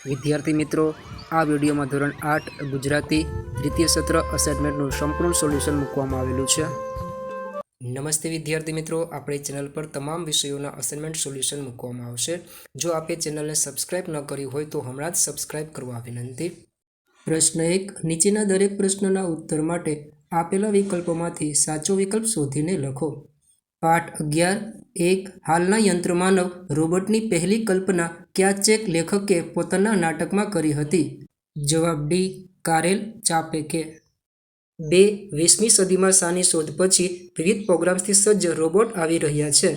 વિદ્યાર્થી મિત્રો, આ વિડીયોમાં ધોરણ 8 ગુજરાતી દ્વિતીય સત્ર અસાઇનમેન્ટનું સંપૂર્ણ સોલ્યુશન મૂકવામાં આવેલું છે. નમસ્તે વિદ્યાર્થી મિત્રો, આપણી ચેનલ પર તમામ વિષયોના અસાઇનમેન્ટ સોલ્યુશન મૂકવામાં આવશે. જો આપે ચેનલને સબસ્ક્રાઇબ ન કરી હોય તો હમણાં જ સબસ્ક્રાઇબ કરવા વિનંતી. પ્રશ્ન 1. નીચેના દરેક પ્રશ્નના ઉત્તર માટે આપેલા વિકલ્પોમાંથી સાચો વિકલ્પ શોધીને લખો. પાઠ 11. હાલના યંત્રમાનવ રોબોટની પહેલી કલ્પના કયા ચેક લેખકે પોતાના નાટકમાં કરી હતી? જવાબ ડી. કારેલ ચાપેકે. 2. 20મી સદીમાં શાની શોધ પછી વિવિધ પ્રોગ્રામ્સથી સજ્જ રોબોટ આવી રહ્યા છે?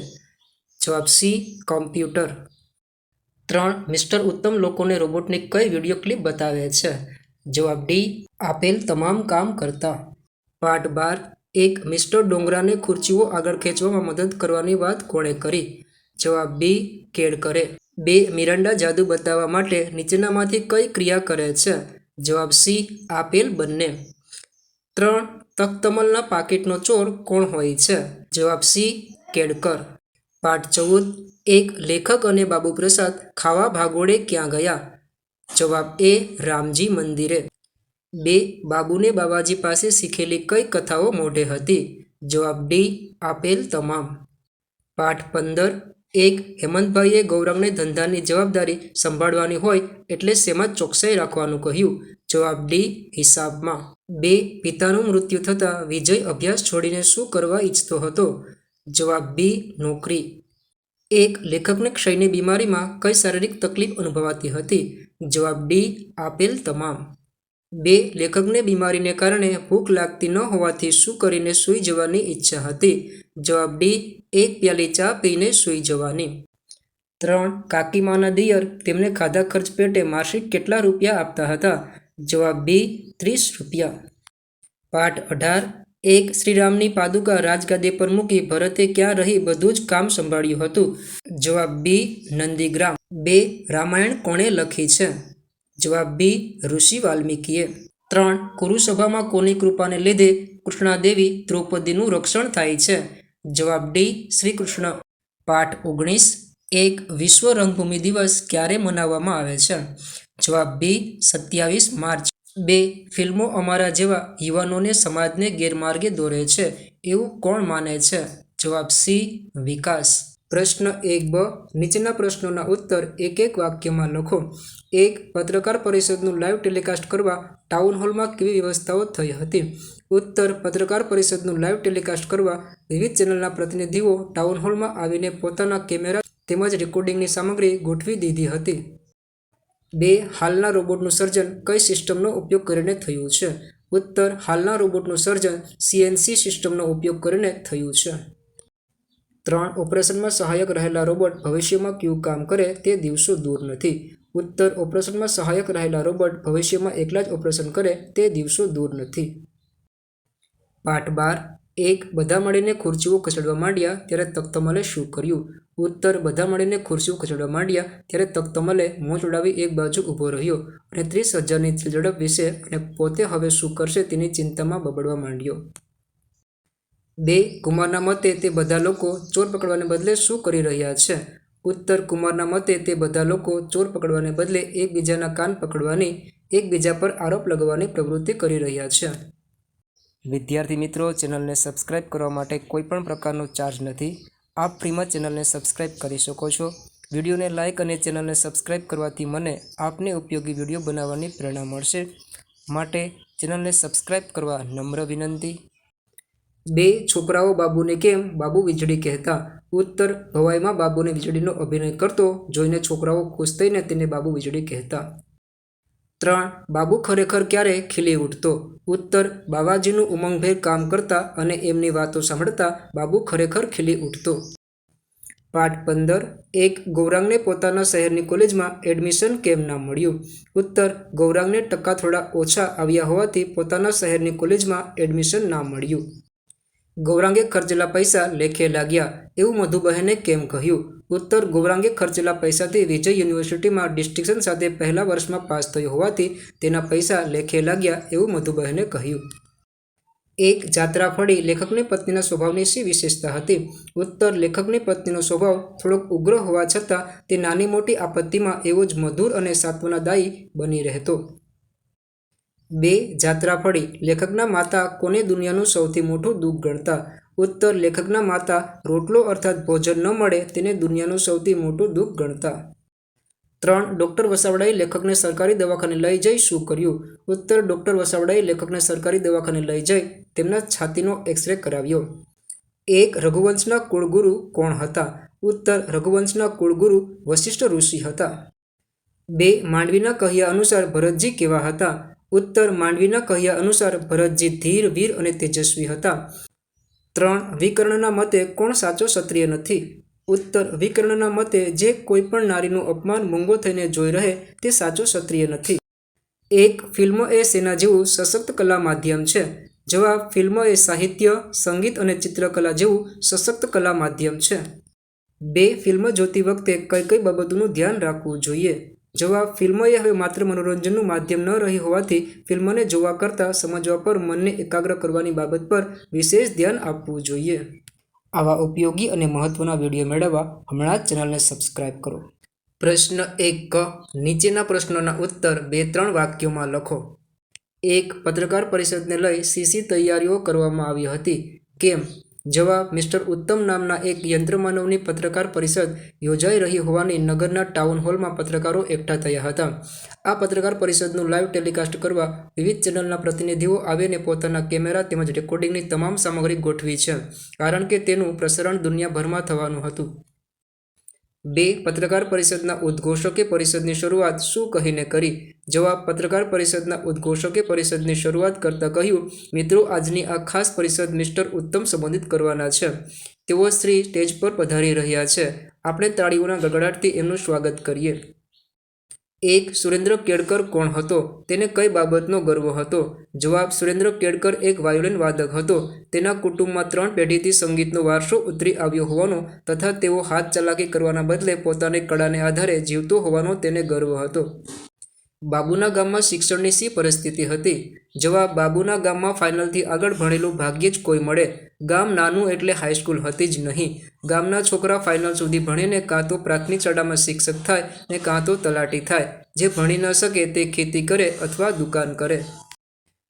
જવાબ સી. કોમ્પ્યુટર. 3. મિસ્ટર ઉત્તમ લોકોને રોબોટની કઈ વિડીયો ક્લિપ બતાવે છે? જવાબ ડી. આપેલ તમામ કામ કરતા. પાઠ 12. 1. મિસ્ટર ડોંગરાને ખુરચીઓ આગળ ખેંચવામાં મદદ કરવાની વાત કોણે કરી? જવાબ બી. કેળકરે. 2. મિરાન્ડા જાદુ બતાવવા માટે નીચેનામાંથી કઈ ક્રિયા કરે છે? જવાબ સી. આપેલ બંને. 3. તખ્તમલના પાકીટનો ચોર કોણ હોય છે? જવાબ સી. કેળકર. પાઠ 14. 1. લેખક અને બાબુ પ્રસાદ ખાવા ભાગોળે ક્યાં ગયા? જવાબ એ. રામજી મંદિરે. 2. બાબુને બાવાજી પાસે શીખેલી કઈ કથાઓ મોઢે હતી? જવાબ ડી. આપેલ તમામ. પાઠ 15. 1. હેમંતભાઈએ ગૌરાંગને ધંધાની જવાબદારી સંભાળવાની હોય એટલે શેમાં ચોકસાઈ રાખવાનું કહ્યું? જવાબ ડી. હિસાબમાં. 2. પિતાનું મૃત્યુ થતાં વિજય અભ્યાસ છોડીને શું કરવા ઈચ્છતો હતો? જવાબ બી. નોકરી. 1. લેખકને ક્ષયની બીમારીમાં કઈ શારીરિક તકલીફ અનુભવાતી હતી? જવાબ ડી. આપેલ તમામ. 2. લેખકને બીમારીને કારણે ભૂખ લાગતી ન હોવાથી શું કરીને સૂઈ જવાની ઈચ્છા હતી? જવાબ ડી. 1 પ્યાલી ચા પીને સૂઈ જવાની. 3. કાકીમાના દિયર તેમને ખાધા ખર્ચ પેટે માસિક કેટલા રૂપિયા આપતા હતા? જવાબ બી. 30 રૂપિયા. પાઠ 18. 1. શ્રીરામની પાદુકા રાજગાદી પર મૂકી ભરતે ક્યાં રહી બધું જ કામ સંભાળ્યું હતું? જવાબ બી. નંદીગ્રામ. 2. રામાયણ કોણે લખી છે? જવાબ બી. ઋષિ વાલ્મીકીએ. 3. કુરુસભામાં કોની કૃપાને લીધે કૃષ્ણાદેવી દ્રૌપદીનું રક્ષણ થાય છે? જવાબ ડી. શ્રી કૃષ્ણ. પાઠ 19. 1. વિશ્વ રંગભૂમિ દિવસ ક્યારે મનાવવામાં આવે છે? જવાબ બી. 27 માર્ચ. 2. ફિલ્મો અમારા જેવા યુવાનોને સમાજને ગેરમાર્ગે દોરે છે એવું કોણ માને છે? જવાબ સી. વિકાસ. પ્રશ્ન 1બ. નીચેના પ્રશ્નોના ઉત્તર એક એક વાક્યમાં લખો. 1. પત્રકાર પરિષદનું લાઈવ ટેલિકાસ્ટ કરવા ટાઉન હોલમાં કેવી વ્યવસ્થાઓ થઈ હતી? ઉત્તર. પત્રકાર પરિષદનું લાઈવ ટેલિકાસ્ટ કરવા વિવિધ ચેનલના પ્રતિનિધિઓ ટાઉન હોલમાં આવીને પોતાના કેમેરા તેમજ રેકોર્ડિંગની સામગ્રી ગોઠવી દીધી હતી. 2. હાલના રોબોટનું સર્જન કઈ સિસ્ટમનો ઉપયોગ કરીને થયું છે? ઉત્તર. હાલના રોબોટનું સર્જન CNC સિસ્ટમનો ઉપયોગ કરીને થયું છે. 3. ઓપરેશનમાં સહાયક રહેલા રોબોટ ભવિષ્યમાં કયું કામ કરે તે દિવસો દૂર નથી? ઉત્તર. ઓપરેશનમાં સહાયક રહેલા રોબોટ ભવિષ્યમાં એકલા જ ઓપરેશન કરે તે દિવસો દૂર નથી. પાઠ 12. 1. બધા મળીને ખુરશીઓ ખસેડવા માંડ્યા ત્યારે તખ્તમલે શું કર્યું? ઉત્તર. બધા મળીને ખુરશીઓ ખસેડવા માંડ્યા ત્યારે તખ્તમલે મોં ચોડાવી એક બાજુ ઊભો રહ્યો અને 30,000ની ઝડપ વિશે અને પોતે હવે શું કરશે તેની ચિંતામાં બબડવા માંડ્યો. 2. કુમારના મતે તે બધા લોકો ચોર પકડવાને બદલે શું કરી રહ્યા છે? ઉત્તર. કુમારના મતે તે બધા લોકો ચોર પકડવાને બદલે એકબીજાના કાન પકડવાની, એકબીજા પર આરોપ લગાવવાની પ્રવૃત્તિ કરી રહ્યા છે. વિદ્યાર્થી મિત્રો, ચેનલને સબસ્ક્રાઇબ કરવા માટે કોઈ પણ પ્રકારનો ચાર્જ નથી. આપ ફ્રીમાં ચેનલને સબસ્ક્રાઇબ કરી શકો છો. વિડીયોને લાઇક અને ચેનલને સબસ્ક્રાઇબ કરવાથી મને આપને ઉપયોગી વિડીયો બનાવવાની પ્રેરણા મળશે. માટે ચેનલને સબસ્ક્રાઇબ કરવા નમ્ર વિનંતી. 2. છોકરાઓ બાબુને કેમ બાબુ વીજળી કહેતા? ઉત્તર. ભવાઈમાં બાબુને વીજળીનો અભિનય કરતો જોઈને છોકરાઓ ખુશ થઈને તેને બાબુ વીજળી કહેતા. 3. બાબુ ખરેખર ક્યારે ખીલી ઉઠતો? ઉત્તર. બાવાજીનું ઉમંગભેર કામ કરતા અને એમની વાતો સાંભળતા બાબુ ખરેખર ખીલી ઉઠતો. પાઠ 15. 1. ગૌરાંગને પોતાના શહેરની કોલેજમાં એડમિશન કેમ ના મળ્યું? ઉત્તર. ગૌરાંગને ટકા થોડા ઓછા આવ્યા હોવાથી પોતાના શહેરની કોલેજમાં એડમિશન ના મળ્યું. ગૌરાંગે ખર્ચેલા પૈસા લેખે લાગ્યા એવું મધુબહેને કેમ કહ્યું? ઉત્તર. ગૌરાંગે ખર્ચેલા પૈસાથી વિજય યુનિવર્સિટીમાં ડિસ્ટિંક્શન સાથે પહેલા વર્ષમાં પાસ થયો હોવાથી તેના પૈસા લેખે લાગ્યા એવું મધુબહેને કહ્યું. એક જાત્રાફળી લેખકની પત્નીના સ્વભાવની શી વિશેષતા હતી? ઉત્તર, લેખકની પત્નીનો સ્વભાવ થોડોક ઉગ્ર હોવા છતાં તે નાની મોટી આપત્તિમાં એવો જ મધુર અને સાંત્વનાદાયી બની રહેતો. 2. જાત્રાફળી લેખકના માતા કોને દુનિયાનું સૌથી મોટું દુઃખ ગણતા? ઉત્તર, લેખકના માતા રોટલો અર્થાત ભોજન ન મળે તેને દુનિયાનું સૌથી મોટું દુઃખ ગણતા. 3. ડૉક્ટર વસાવડાએ લેખકને સરકારી દવાખાને લઈ જઈ શું કર્યું? ઉત્તર, ડૉક્ટર વસાવડાએ લેખકને સરકારી દવાખાને લઈ જઈ તેમના છાતીનો એક્સ-રે કરાવ્યો. 1. રઘુવંશના કુળગુરુ કોણ હતા? ઉત્તર, રઘુવંશના કુળગુરુ વશિષ્ઠ ઋષિ હતા. 2. માંડવીના કહ્યા અનુસાર ભરતજી કેવા હતા? ઉત્તર, માંડવીના કહ્યા અનુસાર ભરતજી ધીર, વીર અને તેજસ્વી હતા. 3. વિકર્ણના મતે કોણ સાચો ક્ષત્રિય નથી? ઉત્તર, વિકર્ણના મતે જે કોઈ પણ નારીનું અપમાન મૂંગો થઈને જોઈ રહે તે સાચો ક્ષત્રિય નથી. 1. ફિલ્મ એ શેના જેવું સશક્ત કલા માધ્યમ છે? જવાબ, ફિલ્મ એ સાહિત્ય, સંગીત અને ચિત્રકલા જેવું સશક્ત કલા માધ્યમ છે. 2. ફિલ્મ જોતી વખતે કઈ કઈ બાબતોનું ધ્યાન રાખવું જોઈએ? જવાબ, ફિલ્મ એ હવે માત્ર મનોરંજનનું માધ્યમ ન રહી હોવાથી ફિલ્મને જોવા કરતાં સમજવા પર મનને એકાગ્ર કરવાની બાબત પર વિશેષ ધ્યાન આપવું જોઈએ. આવા ઉપયોગી અને મહત્વના વિડીયો મેળવવા હમણાં જ ચેનલને સબસ્ક્રાઇબ કરો. પ્રશ્ન 1 નીચેના પ્રશ્નોના ઉત્તર 2-3 વાક્યોમાં લખો. 1. પત્રકાર પરિષદને લઈ શી તૈયારીઓ કરવામાં આવી હતી? કેમ? જવાબ, મિસ્ટર ઉત્તમ નામના એક યંત્રમાનવની પત્રકાર પરિષદ યોજાઈ રહી હોવાની નગરના ટાઉન હોલમાં પત્રકારો એકઠા થયા હતા. આ પત્રકાર પરિષદનું લાઈવ ટેલિકાસ્ટ કરવા વિવિધ ચેનલના પ્રતિનિધિઓ આવીને પોતાના કેમેરા તેમજ રેકોર્ડિંગની તમામ સામગ્રી ગોઠવી છે, કારણ કે તેનું પ્રસારણ દુનિયાભરમાં થવાનું હતું. 2. પત્રકાર પરિષદના ઉદ્ઘોષકે પરિષદની શરૂઆત શું કહીને કરી? જવાબ, પત્રકાર પરિષદના ઉદ્ઘોષકે પરિષદની શરૂઆત કરતાં કહ્યું, મિત્રો, આજની આ ખાસ પરિષદ મિસ્ટર ઉત્તમ સંબોધિત કરવાના છે. તેઓ શ્રી સ્ટેજ પર પધારી રહ્યા છે. આપણે તાળીઓના ગડગડાટથી એમનું સ્વાગત કરીએ. 1. સુરેન્દ્ર કેળકર કોણ હતો? તેને કઈ બાબતનો ગર્વ હતો? જવાબ, સુરેન્દ્ર કેળકર એક વાયોલિન વાદક હતો. તેના કુટુંબમાં 3 પેઢીથી સંગીતનો વારસો ઉતરી આવ્યો હોવાનો તથા તેઓ હાથ ચાલાકી કરવાના બદલે પોતાની કળાને આધારે જીવતો હોવાનો તેને ગર્વ હતો. બાબુના ગામમાં શિક્ષણની શી પરિસ્થિતિ હતી? જવાબ, બાબુના ગામમાં ફાઇનલથી આગળ ભણેલું ભાગ્યે જ કોઈ મળે. ગામ નાનું એટલે હાઈસ્કૂલ હતી જ નહીં. ગામના છોકરા ફાઇનલ સુધી ભણીને કાં તો પ્રાથમિક શાળામાં શિક્ષક થાય ને કાં તો તલાટી થાય. જે ભણી ન શકે તે ખેતી કરે અથવા દુકાન કરે.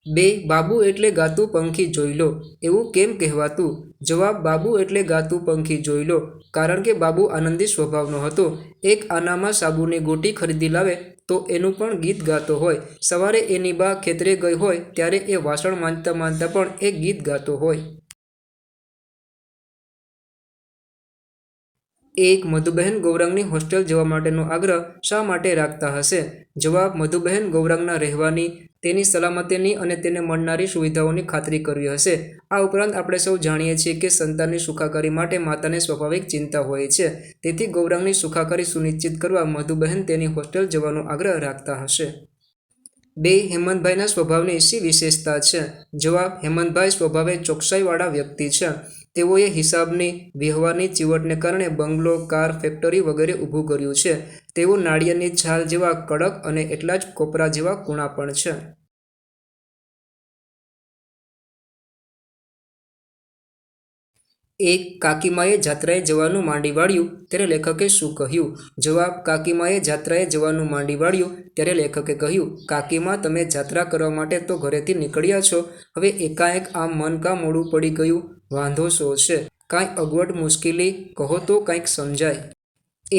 2. બાબુ એટલે ગાતું પંખી જોઈ લો એવું કેમ કહેવાતું? જવાબ, બાબુ એટલે ગાતું પંખી જોઈ લો કારણ કે બાબુ આનંદી સ્વભાવનો હતો. એક આનામાં સાબુની ગોટી ખરીદી લાવે તો એનું પણ ગીત ગાતો હોય. સવારે એની બા ખેતરે ગઈ હોય ત્યારે એ વાસણ માંજતા માંજતા પણ એ ગીત ગાતો હોય. 1. મધુબહેન ગૌરાંગની હોસ્ટેલ જવા માટેનો આગ્રહ શા માટે રાખતા હશે? જવાબ, મધુબહેન ગૌરાંગના રહેવાની, તેની સલામતીની અને તેને મળનારી સુવિધાઓની ખાતરી કરવી હશે. આ ઉપરાંત આપણે સૌ જાણીએ છીએ કે સંતાનની સુખાકારી માટે માતાને સ્વાભાવિક ચિંતા હોય છે. તેથી ગૌરાંગની સુખાકારી સુનિશ્ચિત કરવા મધુબહેન તેની હોસ્ટેલ જવાનો આગ્રહ રાખતા હશે. 2. હેમંતભાઈના સ્વભાવની શી વિશેષતા છે? જવાબ, હેમંતભાઈ સ્વભાવે ચોકસાઈવાળા વ્યક્તિ છે. તેઓએ હિસાબની, વ્યવહારની ચીવટને કારણે બંગલો, કાર, ફેક્ટરી વગેરે ઊભું કર્યું છે. તેઓ નાળિયેરની છાલ જેવા કડક અને એટલા જ કોપરા જેવા કૂણા પણ છે. 1. કાકીમાએ જાત્રાએ જવાનું માંડી વાળ્યું ત્યારે લેખકે શું કહ્યું? જવાબ, કાકીમાએ જાત્રાએ જવાનું માંડી વાળ્યું ત્યારે લેખકે કહ્યું, કાકીમા, તમે જાત્રા કરવા માટે તો ઘરેથી નીકળ્યા છો, હવે એકાએક આમ મન કાં મોડું પડી ગયું? વાંધો શો છે? કાંઈ અગવડ મુશ્કેલી કહો તો કાંઈક સમજાય.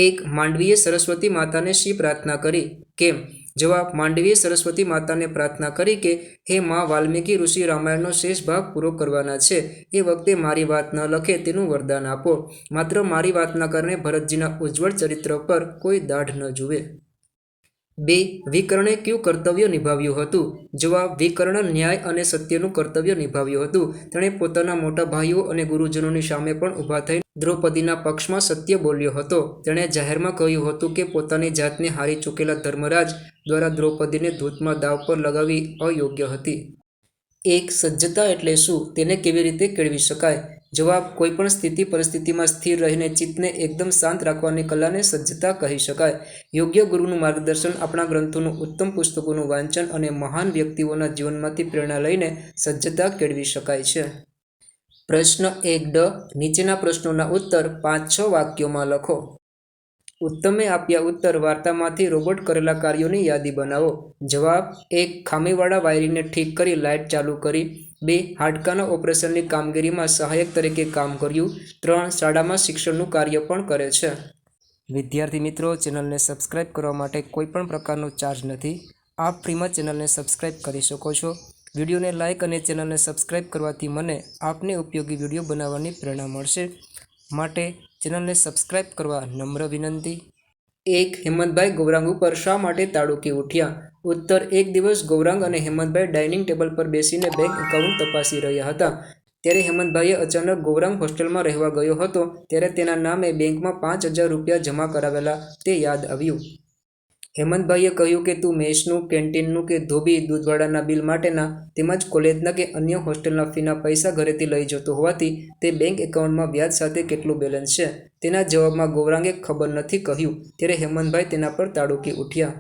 1. માંડવીએ સરસ્વતી માતાને શી પ્રાર્થના કરી? કેમ? જવાબ, માંડવીએ સરસ્વતી માતાને પ્રાર્થના કરી કે હે માં, વાલ્મીકી ઋષિ રામાયણનો શેષ ભાગ પૂરો કરવાના છે. એ વખતે મારી વાત ન લખે તેનું વરદાન આપો. માત્ર મારી વાતના કારણે ભરતજીના ઉજ્જવળ ચરિત્ર પર કોઈ દાઢ ન જુએ. 2. વિકર્ણે કયું કર્તવ્ય નિભાવ્યું હતું? જવાબ, વિકર્ણ ન્યાય અને સત્યનું કર્તવ્ય નિભાવ્યું હતું. તેણે પોતાના મોટા ભાઈઓ અને ગુરુજનોની સામે પણ ઊભા થઈને દ્રૌપદીના પક્ષમાં સત્ય બોલ્યો હતો. તેણે જાહેરમાં કહ્યું હતું કે પોતાની જાતને હારી ચૂકેલા ધર્મરાજ દ્વારા દ્રૌપદીને ધૂતમાં દાવ પર લગાવવી અયોગ્ય હતી. 1. સજ્જતા એટલે શું? તેને કેવી રીતે કેળવી શકાય? જવાબ કોઈપણ સ્થિતિ પરિસ્થિતિમાં સ્થિર રહીને ચિત્તને એકદમ શાંત રાખવાની કલાને સજ્જતા કહી શકાય. યોગ્ય ગુરુનું માર્ગદર્શન, આપણા ગ્રંથોનું ઉત્તમ પુસ્તકોનું વાંચન અને મહાન વ્યક્તિઓના જીવનમાંથી પ્રેરણા લઈને સજ્જતા કેળવી શકાય છે. પ્રશ્ન 1ડ. નીચેના પ્રશ્નોના ઉત્તર 5-6 વાક્યોમાં લખો. ઉત્તમે આપ્યા ઉત્તર. વાર્તામાંથી રોબોટ કરેલા કાર્યોની યાદી બનાવો. જવાબ: 1. ખામીવાળા વાયરિંગને ઠીક કરી લાઇટ ચાલુ કરી. 2. હાડકાના ઓપરેશનની કામગીરીમાં સહાયક તરીકે કામ કર્યું. 3. શાળામાં શિક્ષણનું કાર્ય પણ કરે છે. વિદ્યાર્થી મિત્રો, ચેનલને સબસ્ક્રાઇબ કરવા માટે કોઈપણ પ્રકારનો ચાર્જ નથી. આપ ફ્રીમાં ચેનલને સબસ્ક્રાઇબ કરી શકો છો. વિડીયોને લાઇક અને ચેનલને સબસ્ક્રાઇબ કરવાથી મને આપને ઉપયોગી વિડીયો બનાવવાની પ્રેરણા મળશે. માટે ચેનલને સબસ્ક્રાઇબ કરવા નમ્ર વિનંતી. 1. હેમંતભાઈ ગૌરાંગ ઉપર શા માટે તાડુકી ઉઠ્યા? ઉત્તર: એક દિવસ ગૌરાંગ અને હેમંતભાઈ ડાઇનિંગ ટેબલ પર બેસીને બેંક એકાઉન્ટ તપાસી રહ્યા હતા. ત્યારે હેમંતભાઈએ અચાનક ગૌરાંગ હોસ્ટેલમાં રહેવા ગયો હતો ત્યારે તેના નામે બેંકમાં 5,000 રૂપિયા જમા કરાવેલા તે યાદ આવ્યું. હેમંતભાઈએ કહ્યું કે તું મેસનું, કેન્ટીનનું કે ધોબી દૂધવાળાના બિલ માટેના તેમજ કોલેજના કે અન્ય હોસ્ટેલના ફીના પૈસા ઘરેથી લઈ જતો હોવાથી તે બેંક એકાઉન્ટમાં વ્યાજ સાથે કેટલું બેલેન્સ છે? તેના જવાબમાં ગૌરાંગે ખબર નથી કહ્યું. ત્યારે હેમંતભાઈ તેના પર તાડુકી ઉઠ્યા.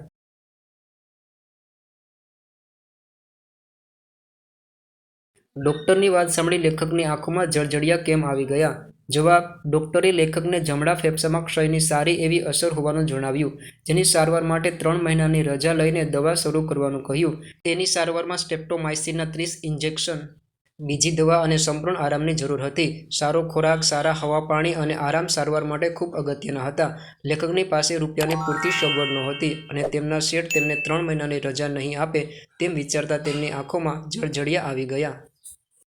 ડોક્ટરની વાત સાંભળી લેખકની આંખોમાં જળજળિયા કેમ આવી ગયા? જવાબ: ડોક્ટરે લેખકને જમણા ફેફસામાં ક્ષયની સારી એવી અસર હોવાનું જણાવ્યું, જેની સારવાર માટે 3 મહિનાની રજા લઈને દવા શરૂ કરવાનું કહ્યું. તેની સારવારમાં સ્ટ્રેપ્ટોમાઇસિનના 30 ઇન્જેક્શન, બીજી દવા અને સંપૂર્ણ આરામની જરૂર હતી. સારો ખોરાક, સારા હવા, પાણી અને આરામ સારવાર માટે ખૂબ અગત્યના હતા. લેખકની પાસે રૂપિયાની પૂરતી સગવડ નહોતી અને તેમના શેઠ તેમને 3 મહિનાની રજા નહીં આપે તેમ વિચારતા તેમની આંખોમાં જળજળિયા આવી ગયા.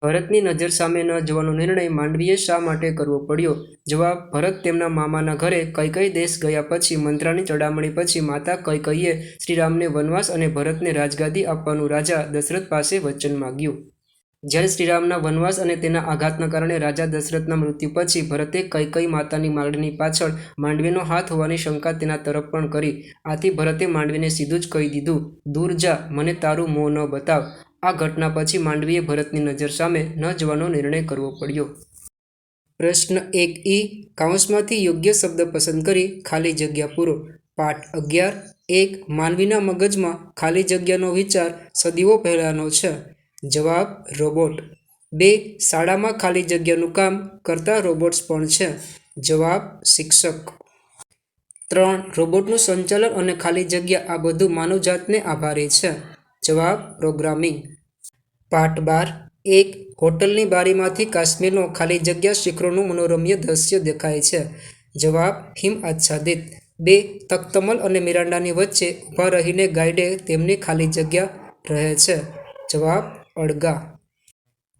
ભરતની નજર સામે ન જવાનો નિર્ણય માંડવીએ શા માટે કરવો પડ્યો? જવાબ: ભરત તેમના મામાના ઘરે કૈકેયી દેશ ગયા પછી મંત્રાની ચડામણી પછી માતા કૈકેયીએ શ્રીરામને વનવાસ અને ભરતને રાજગાદી આપવાનું રાજા દશરથ પાસે વચન માગ્યું. જ્યારે શ્રીરામના વનવાસ અને તેના આઘાતના કારણે રાજા દશરથના મૃત્યુ પછી ભરતે કૈકેયી માતાની માગણીની પાછળ માંડવીનો હાથ હોવાની શંકા તેના તરફ પણ કરી. આથી ભરતે માંડવીને સીધું જ કહી દીધું, દૂર જા, મને તારું મોં ન બતાવ. આ ઘટના પછી માંડવીએ ભરતની નજર સામે ન જવાનો નિર્ણય કરવો પડ્યો. પ્રશ્ન 1ઈ. કાઉન્સમાંથી યોગ્ય શબ્દ પસંદ કરી ખાલી જગ્યા પૂરો. પાઠ 11. 1. માનવીના મગજમાં ખાલી જગ્યાનો વિચાર સદીઓ પહેલાંનો છે. જવાબ: રોબોટ. 2. શાળામાં ખાલી જગ્યાનું કામ કરતા રોબોટ્સ પણ છે. જવાબ: શિક્ષક. 3. રોબોટનું સંચાલન અને ખાલી જગ્યા આ બધું માનવજાતને આભારી છે. જવાબ: પ્રોગ્રામિંગ. પાઠ 12. 1. હોટલની બારીમાંથી કાશ્મીરનો ખાલી જગ્યા શિખરોનું મનોરમ્ય દ્રશ્ય દેખાય છે. જવાબ: હિમ આચ્છાદિત. 2. તખ્તમલ અને મિરાન્ડાની વચ્ચે ઊભા રહીને ગાઈડે તેમની ખાલી જગ્યા રહે છે. જવાબ: અળગા.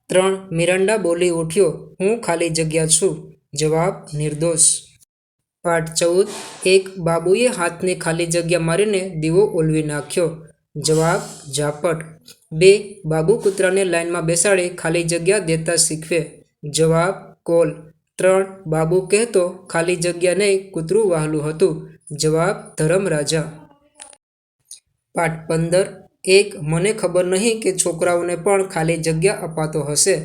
3. મિરાન્ડા બોલી ઉઠ્યો, હું ખાલી જગ્યા છું. જવાબ: નિર્દોષ. પાઠ 14. 1. બાબુએ હાથની ખાલી જગ્યા મારીને દીવો ઓલવી નાખ્યો. જવાબ: ઝાપટ. 2. બાબુ કૂતરાને લાઇનમાં બેસાડી ખાલી જગ્યા દેતા શીખવે. જવાબ: કોલ. 3. બાબુ કહેતો, ખાલી જગ્યા નહીં, કૂતરું વહાલું હતું. જવાબ: ધરમરાજા. પાઠ 15. 1. મને ખબર નહીં કે છોકરાઓને પણ ખાલી જગ્યા અપાતો હશે.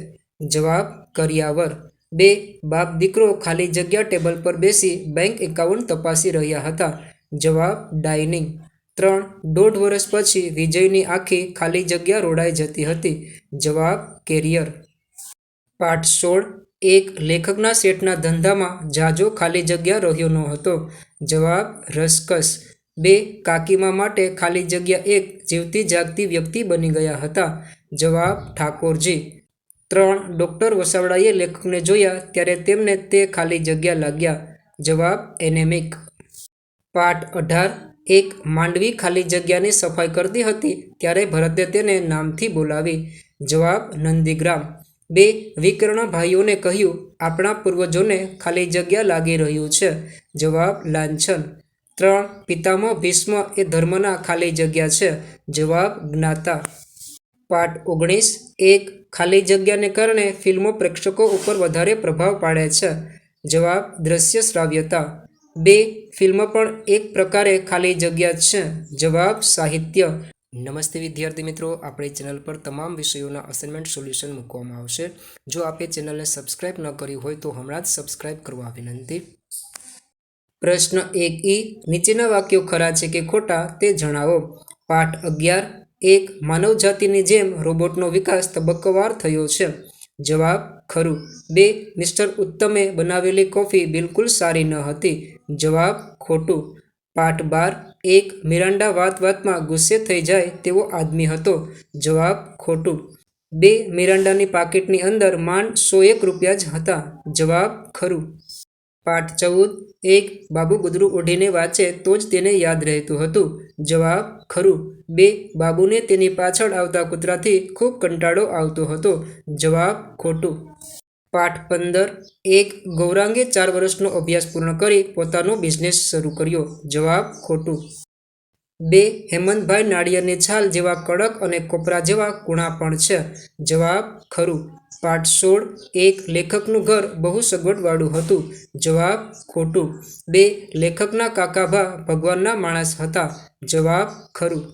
જવાબ: કરિયાવર. 2. બાપ દીકરો ખાલી જગ્યા ટેબલ પર બેસી બેંક એકાઉન્ટ તપાસી રહ્યા હતા. જવાબ: ડાઇનિંગ. 3. 1.5 વર્ષ પછી વિજયની આખી ખાલી જગ્યા રોડાઈ જતી હતી. જવાબ: કેરિયર. પાઠ 16. 1. લેખકના શેઠના ધંધામાં ઝાઝો ખાલી જગ્યા રહ્યો ન હતો. જવાબ: રસકસ. 2. કાકીમા માટે ખાલી જગ્યા એક જીવતી જાગતી વ્યક્તિ બની ગયા હતા. જવાબ: ઠાકોરજી. 3. ડૉક્ટર વસાવડાએ લેખકને જોયા ત્યારે તેમને તે ખાલી જગ્યા લાગ્યા. જવાબ: એનેમિક. પાઠ 18. 1. માંડવી ખાલી જગ્યાની સફાઈ કરતી હતી ત્યારે ભરતે તેને નામથી બોલાવી. જવાબ: નંદીગ્રામ. 2. વિકર્ણ ભાઈઓને કહ્યું, આપણા પૂર્વજોને ખાલી જગ્યા લાગી રહ્યું છે. જવાબ: લાંછન. 3. પિતામહ ભીષ્મ એ ધર્મના ખાલી જગ્યા છે. જવાબ: જ્ઞાતા. પાઠ 19. 1. ખાલી જગ્યાને કારણે ફિલ્મો પ્રેક્ષકો ઉપર વધારે પ્રભાવ પાડે છે. જવાબ: દ્રશ્ય શ્રાવ્યતા. 2. ફિલ્મ પણ એક પ્રકારે ખાલી જગ્યા છે. જવાબ: સાહિત્ય. નમસ્તે વિદ્યાર્થી મિત્રો, આપણી ચેનલ પર તમામ વિષયોના અસાઇનમેન્ટ સોલ્યુશન મૂકવામાં આવશે. જો આપે ચેનલને સબસ્ક્રાઇબ ન કરી હોય તો હમણાં જ સબસ્ક્રાઇબ કરવા વિનંતી. પ્રશ્ન 1 નીચેના વાક્યો ખરા છે કે ખોટા તે જણાવો. પાઠ 11 માનવજાતિની જેમ રોબોટનો વિકાસ તબક્કાવાર થયો છે. જવાબ ખરું. 2 મિસ્ટર ઉત્તમે બનાવેલી કોફી બિલકુલ સારી ન હતી. જવાબ ખોટું. પાઠ 12 મિરાન્ડા વાતમાં ગુસ્સે થઈ જાય તેવો આદમી હતો. જવાબ ખોટું. 2 મિરાન્ડાની પાકીટની અંદર માંડ 101 રૂપિયા જ હતા. જવાબ ખરું. પાઠ 14 બાબુ ગુદરું ઓઢીને વાંચે તો જ તેને યાદ રહેતું હતું. જવાબ ખરું. 2 બાબુને તેની પાછળ આવતા કૂતરાથી ખૂબ કંટાળો આવતો હતો. જવાબ ખોટું. પાઠ 15 ગૌરાંગે 4 વર્ષનો અભ્યાસ પૂર્ણ કરી પોતાનો બિઝનેસ શરૂ કર્યો. જવાબ ખોટું. 2 હેમંતભાઈ નાળિયેરની છાલ જેવા કડક અને કોપરા જેવા કૂણા પણ છે. જવાબ ખરું. પાઠ 16 લેખકનું ઘર બહુ સગવડવાળું હતું. જવાબ ખોટું. 2 લેખકના કાકાભા ભગવાનના માણસ હતા. જવાબ ખરું.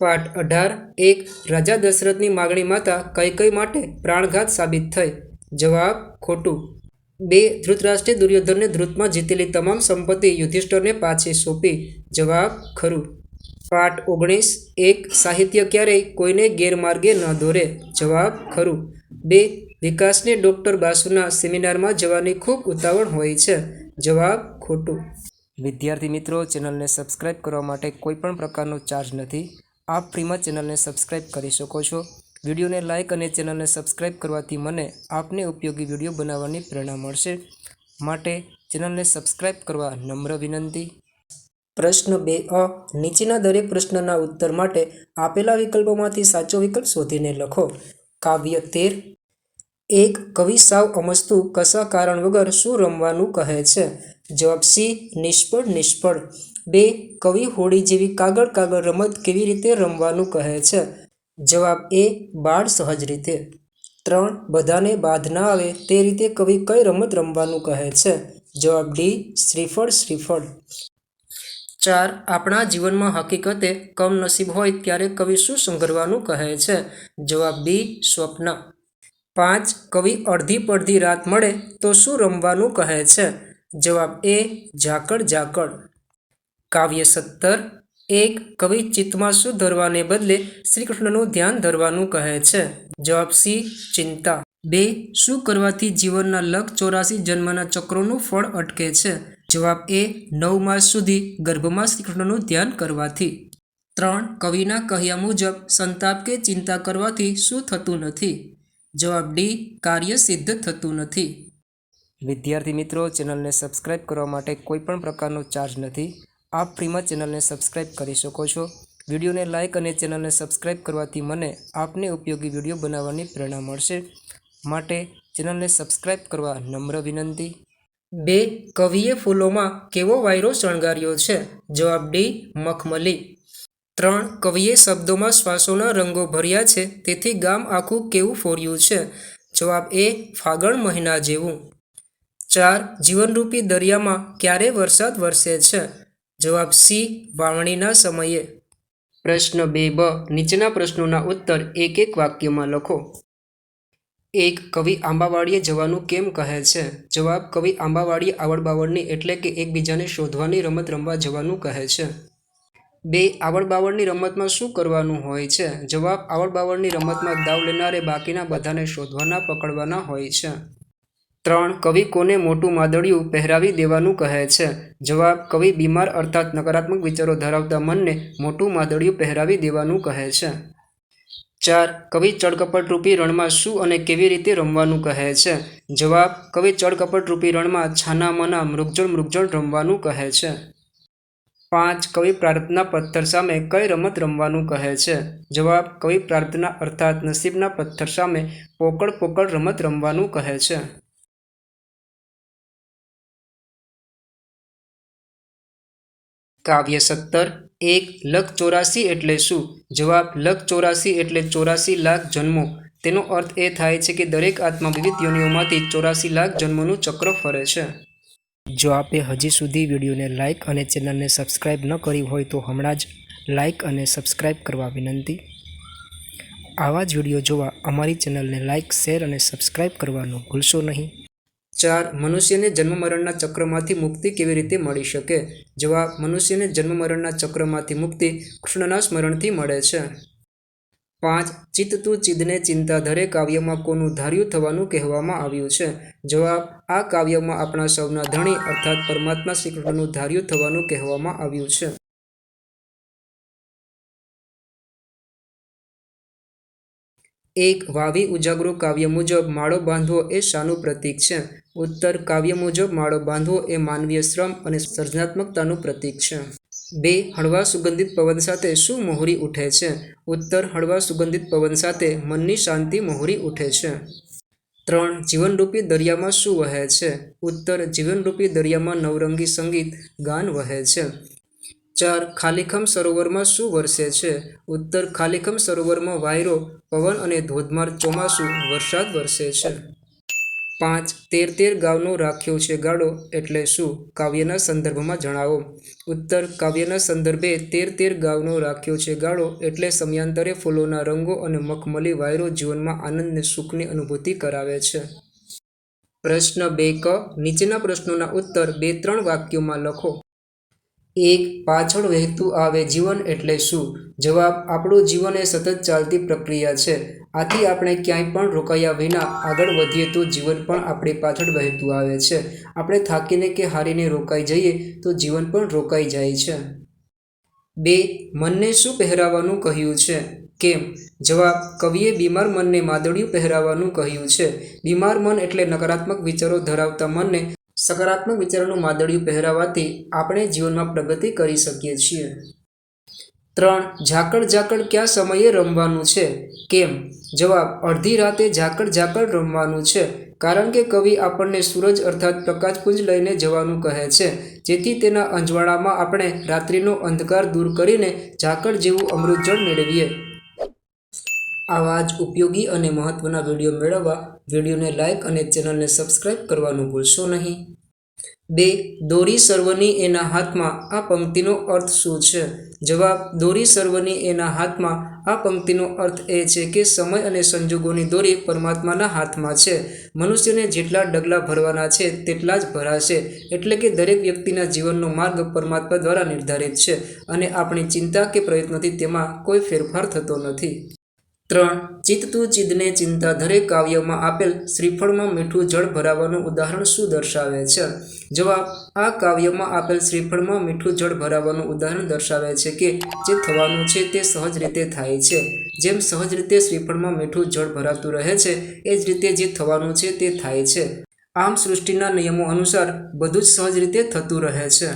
પાઠ 18 રાજા દશરથની માગણી માતા કૈકેયી માટે પ્રાણઘાત સાબિત થઈ. જવાબ ખોટું. 2 ધૃતરાષ્ટ્રે દુર્યોધનને ધૃતમાં જીતેલી તમામ સંપત્તિ યુધિષ્ઠિરને પાછી સોંપી. જવાબ ખરું. પાઠ 19 સાહિત્ય ક્યારેય કોઈને ગેરમાર્ગે ન દોરે. જવાબ ખરું. 2 વિકાસને ડૉક્ટર બાસુના સેમિનારમાં જવાની ખૂબ ઉતાવળ હોય છે. જવાબ ખોટું. વિદ્યાર્થી મિત્રો, ચેનલને સબસ્ક્રાઇબ કરવા માટે કોઈ પણ પ્રકારનો ચાર્જ નથી. આપ ફ્રીમાં ચેનલને સબસ્ક્રાઇબ કરી શકો છો. વિડીયોને લાઇક અને ચેનલને સબસ્ક્રાઇબ કરવાથી મને આપને ઉપયોગી વિડીયો બનાવવાની પ્રેરણા મળશે. માટે ચેનલને સબસ્ક્રાઇબ કરવા નમ્ર વિનંતી. પ્રશ્ન 2 નીચેના દરેક પ્રશ્નના ઉત્તર માટે આપેલા વિકલ્પોમાંથી સાચો વિકલ્પ શોધીને લખો. કાવ્ય 13 કવિ સાવ અમસ્તું કશા કારણ વગર શું રમવાનું કહે છે. જવાબ સી નિષ્ફળ. 2 કવિ હોળી જેવી કાગળ રમત કેવી રીતે રમવાનું કહે છે. જવાબ એ બાળ સહજ રીતે. 3 બધાને બાધ ના આવે તે રીતે કવિ કઈ રમત રમવાનું કહે છે. જવાબ ડી શ્રીફળ. 4 આપણા જીવનમાં હકીકતે કમનસીબ હોય ત્યારે કવિ શું સંઘરવાનું કહે છે. જવાબ બી સ્વપ્ન. 5 કવિ અડધી પડધી રાત મળે તો શું રમવાનું કહે છે. જવાબ એ ઝાકળ. કાવ્ય 17 કવિ ચિત્તમાં શું ધરવાને બદલે શ્રીકૃષ્ણનું ધ્યાન ધરવાનું કહે છે. જવાબ સી ચિંતા. 2 શું કરવાથી જીવનના લખ 84 જન્મના ચક્રોનું ફળ અટકે છે. જવાબ એ 9 માસ સુધી ગર્ભમાં શ્રીકૃષ્ણનું ધ્યાન કરવાથી. 3 કવિના કહ્યા મુજબ સંતાપ કે ચિંતા કરવાથી શું થતું નથી. જવાબ ડી કાર્ય સિદ્ધ થતું નથી. વિદ્યાર્થી મિત્રો, ચેનલને સબસ્ક્રાઇબ કરવા માટે કોઈ પણ પ્રકારનો ચાર્જ નથી. આપ ફ્રીમાં ચેનલને સબસ્ક્રાઇબ કરી શકો છો. વિડીયોને લાઇક અને ચેનલને સબસ્ક્રાઇબ કરવાથી મને આપને ઉપયોગી વિડીયો બનાવવાની પ્રેરણા મળશે. માટે ચેનલને સબસ્ક્રાઇબ કરવા નમ્ર વિનંતી. 2 કવિએ ફૂલોમાં કેવો વાયરો શણગાર્યો છે. જવાબ ડી મખમલી. 3 કવિએ શબ્દોમાં શ્વાસોના રંગો ભર્યા છે તેથી ગામ આખું કેવું ફોર્યું છે. જવાબ એ ફાગણ મહિના જેવું. 4 જીવનરૂપી દરિયામાં ક્યારે વરસાદ વરસે છે. જવાબ સી વાવણીના સમયે. પ્રશ્ન 2બ નીચેના પ્રશ્નોના ઉત્તર એક વાક્યમાં લખો. 1 કવિ આંબાવાડીએ જવાનું કેમ કહે છે. જવાબ કવિ આંબાવાડીએ આવડ-બાવડની એટલે કે એકબીજાને શોધવાની રમત રમવા જવાનું કહે છે. 2 આવડ-બાવડની રમતમાં શું કરવાનું હોય છે. જવાબ આવડ-બાવડની રમતમાં દાવ લેનારે બાકીના બધાને શોધવાના પકડવાના હોય છે. 3 કવિ કોને મોટું માદળિયું પહેરાવી દેવાનું કહે છે. જવાબ કવિ બીમાર અર્થાત નકારાત્મક વિચારો ધરાવતા મનને મોટું માદળિયું પહેરાવી દેવાનું કહે છે. 4 કવિ ચળકપટરૂપી રણમાં શું અને કેવી રીતે રમવાનું કહે છે. જવાબ કવિ ચળકપટરૂપી રણમાં છાનામાના મૃગજળ રમવાનું કહે છે. 5 કવિ પ્રાર્થના પથ્થર સામે કઈ રમત રમવાનું કહે છે. જવાબ કવિ પ્રાર્થના અર્થાત નસીબના પથ્થર સામે પોકળ રમત રમવાનું કહે છે. કાવ્ય 17 લખ 84 એટલે શું. જવાબ લખ 84 એટલે 84 લાખ જન્મો. તેનો અર્થ એ થાય છે કે દરેક આત્મા વિવિધ યોનિઓમાંથી 84 લાખ જન્મોનું ચક્ર ફરે છે. જો આપે હજી સુધી વિડીયોને લાઇક અને ચેનલને સબસ્ક્રાઇબ ન કરી હોય તો હમણાં જ લાઇક અને સબસ્ક્રાઇબ કરવા વિનંતી। આવા જ વિડીયો જોવા અમારી ચેનલને લાઇક, શેર અને સબસ્ક્રાઇબ કરવાનું ભૂલશો નહીં। 4. મનુષ્યને જન્મ મરણના ચક્રમાંથી મુક્તિ કેવી રીતે મળી શકે? જવાબ: મનુષ્યને જન્મ મરણના ચક્રમાંથી મુક્તિ કૃષ્ણના સ્મરણથી મળે છે। 5. ચિત્ત તું ચિદને ચિંતા ધરે કાવ્યમાં કોનું ધાર્યું થવાનું કહેવામાં આવ્યું છે? જવાબ: આ કાવ્યમાં આપણા સૌના ધણી અર્થાત પરમાત્મા શ્રી કૃષ્ણનું ધાર્યું થવાનું કહેવામાં આવ્યું છે। 1. વાવી ઉજાગરો કાવ્ય મુજબ માળો બાંધવો એ શાનું પ્રતીક છે? ઉત્તર: કાવ્ય મુજબ માળો બાંધવો એ માનવીય શ્રમ અને સર્જનાત્મકતાનું પ્રતીક છે। 2. હળવા સુગંધિત પવન સાથે શું મહોરી ઉઠે છે? ઉત્તર: હળવા સુગંધિત પવન સાથે મનની શાંતિ મહોરી ઉઠે છે। 3. જીવનરૂપી દરિયામાં શું વહે છે? ઉત્તર: જીવનરૂપી દરિયામાં નવરંગી સંગીત ગાન વહે છે। 4. ખાલીખમ સરોવરમાં શું વરસે છે? ઉત્તર: ખાલીખમ સરોવરમાં વાયરો, પવન અને ધોધમાર ચોમાસું વરસાદ વરસે છે। 5. 13 ગાઉનો રાખ્યો છે ગાળો એટલે શું? કાવ્યના સંદર્ભમાં જણાવો। ઉત્તર: કાવ્યના સંદર્ભે 13 ગાઉનો રાખ્યો છે ગાળો એટલે સમયાંતરે ફૂલોના રંગો અને મખમલી વાયરો જીવનમાં આનંદ ને સુખની અનુભૂતિ કરાવે છે। પ્રશ્ન 2 ક. નીચેના પ્રશ્નોના ઉત્તર 2-3 વાક્યોમાં લખો। 1. પાછળ વહેતું આવે જીવન એટલે શું? જવાબ: આપણું જીવન એ સતત ચાલતી પ્રક્રિયા છે। આથી આપણે ક્યાંય પણ રોકાયા વિના આગળ વધીએ તો જીવન પણ આપણી પાછળ વહેતું આવે છે। આપણે થાકીને કે હારીને રોકાઈ જઈએ તો જીવન પણ રોકાઈ જાય છે। 2. મનને શું પહેરાવવાનું કહ્યું છે? કેમ? જવાબ: કવિએ બીમાર મનને માદળિયું પહેરાવવાનું કહ્યું છે। બીમાર મન એટલે નકારાત્મક વિચારો ધરાવતા મનને સકારાત્મક વિચારોનું માદળિયું પહેરાવવાથી આપણે જીવનમાં પ્રગતિ કરી શકીએ છીએ। 3. ઝાકળ ઝાકળ કયા સમયે રમવાનું છે? કેમ? જવાબ: અડધી રાતે ઝાકળ ઝાકળ રમવાનું છે કારણ કે કવિ આપણને સૂરજ અર્થાત પ્રકાશપુંજ લઈને જવાનું કહે છે જેથી તેના અજવાળામાં આપણે રાત્રિનો અંધકાર દૂર કરીને ઝાકળ જેવું અમૃત જળ મેળવીએ। આવા જ ઉપયોગી અને મહત્વના વિડીયો મેળવવા વિડીયોને લાઇક અને ચેનલને સબસ્ક્રાઇબ કરવાનું ભૂલશો નહીં। 2. દોરી સર્વની એના હાથમાં આ પંક્તિનો અર્થ શું છે? જવાબ: દોરી સર્વની એના હાથમાં આ પંક્તિનો અર્થ એ છે કે સમય અને સંજોગોની દોરી પરમાત્માના હાથમાં છે। મનુષ્યને જેટલા ડગલા ભરવાના છે તેટલા જ ભરાશે એટલે કે દરેક વ્યક્તિના જીવનનો માર્ગ પરમાત્મા દ્વારા નિર્ધારિત છે અને આપણી ચિંતા કે પ્રયત્નોથી તેમાં કોઈ ફેરફાર થતો નથી। 3. ચિત્ત તું ચિદને ચિંતા ધરે કાવ્યમાં આપેલ શ્રીફળમાં મીઠું જળ ભરાવાનું ઉદાહરણ શું દર્શાવે છે? જવાબ: આ કાવ્યમાં આપેલ શ્રીફળમાં મીઠું જળ ભરાવાનું ઉદાહરણ દર્શાવે છે કે જે થવાનું છે તે સહજ રીતે થાય છે। જેમ સહજ રીતે શ્રીફળમાં મીઠું જળ ભરાતું રહે છે એ જ રીતે જે થવાનું છે તે થાય છે। આમ સૃષ્ટિના નિયમો અનુસાર બધું જ સહજ રીતે થતું રહે છે।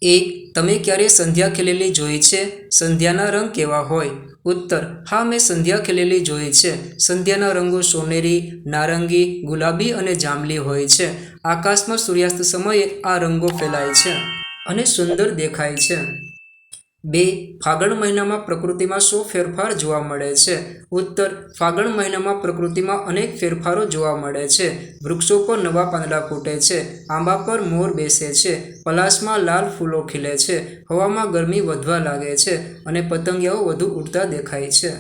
1. તમે ક્યારે સંધ્યા ખીલેલી જોઈ છે? સંધ્યાના રંગ કેવા હોય? ઉત્તર: હા, મેં સંધ્યા ખીલેલી જોઈ છે। સંધ્યાના રંગો સોનેરી, નારંગી, ગુલાબી અને જાંબલી હોય છે। આકાશમાં સૂર્યાસ્ત સમયે આ રંગો ફેલાય છે અને સુંદર દેખાય છે। 2. ફાગણ મહિનામાં પ્રકૃતિમાં શો ફેરફાર જોવા મળે છે? ઉત્તર: ફાગણ મહિનામાં પ્રકૃતિમાં અનેક ફેરફારો જોવા મળે છે। વૃક્ષો પર નવા પાંદડા ફૂટે છે, આંબા પર મોર બેસે છે, પલાશમાં લાલ ફૂલો ખીલે છે, હવામાં ગરમી વધવા લાગે છે અને પતંગિયાઓ વધુ ઉડતા દેખાય છે।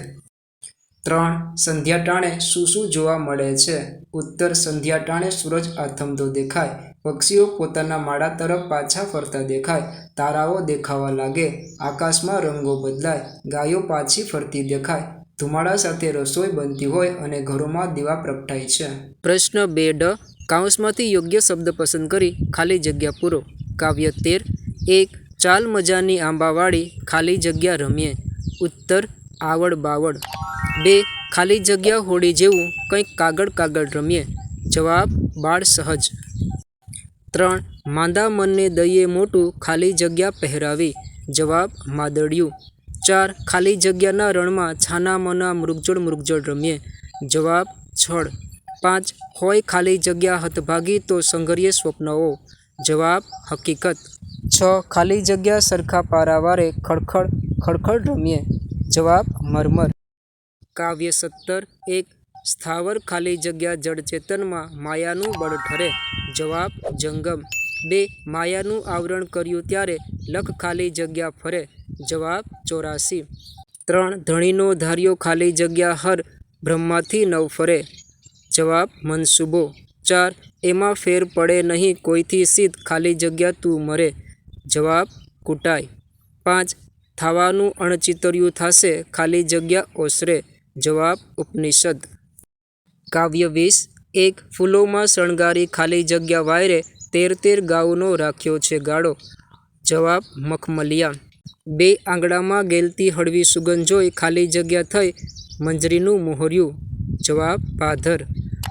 3. સંધ્યા ટાણે શું શું જોવા મળે છે? ઉત્તર: સંધ્યા ટાણે સૂરજ આથમતો દેખાય, પક્ષીઓ પોતાના માળા તરફ પાછા ફરતા દેખાય, તારાઓ દેખાવા લાગે, આકાશમાં રંગો બદલાય, ગાયો પાછી ફરતી દેખાય, ધુમાડા સાથે રસોઈ બનતી હોય અને ઘરોમાં દીવા પ્રગટાય છે। પ્રશ્ન 2ડ. કૌંસમાંથી યોગ્ય શબ્દ પસંદ કરી ખાલી જગ્યા પૂરો। કાવ્ય 13. 1. ચાલ મજાની આંબાવાળી ખાલી જગ્યા રમીએ। ઉત્તર: આવડ બાવડ। 2. ખાલી જગ્યા હોડી જેવું કંઈક કાગળ કાગળ રમીએ। જવાબ: બાળ સહજ। 3. માંદા મનને દઈએ મોટું ખાલી જગ્યા પહેરાવી। જવાબ: માદળિયું। 4. ખાલી જગ્યાના રણમાં છાના માના મૃગજળ રમીએ। જવાબ: છળ। 5. હોય ખાલી જગ્યા હતભાગી તો સંઘરીએ સ્વપ્નઓ। જવાબ: હકીકત। 6. ખાલી જગ્યા સરખા પારાવારે ખડખડ ખડખડ રમીએ। જવાબ: મરમર। કાવ્ય 17. 1. સ્થાવર ખાલી જગ્યા જડ ચેતનમાં માયાનું બળ ઠરે। જવાબ: જંગમ। 2 માયાનું આવરણ કર્યું ત્યારે લખ ખાલી જગ્યા ફરે. જવાબ 84. 3 ધણીનો ધાર્યો ખાલી જગ્યા હર બ્રહ્માથી નવ ફરે. જવાબ મનસુબો. 4 એમાં ફેર પડે નહીં કોઈથી સિદ્ધ ખાલી જગ્યા તું મરે. જવાબ કુટાય. 5 થાવાનું અણચિતર્યું થાશે ખાલી જગ્યા ઓસરે. જવાબ ઉપનિષદ. કાવ્ય 20. 1 ફૂલોમાં શણગારી ખાલી જગ્યા વાયરે 13 ગાઉનો રાખ્યો છે ગાળો. જવાબ મખમલિયા. 2 આંગળામાં ગેલતી હળવી સુગંધ જોઈ ખાલી જગ્યા થઈ મંજરીનું મોહર્યું. જવાબ ભાદર.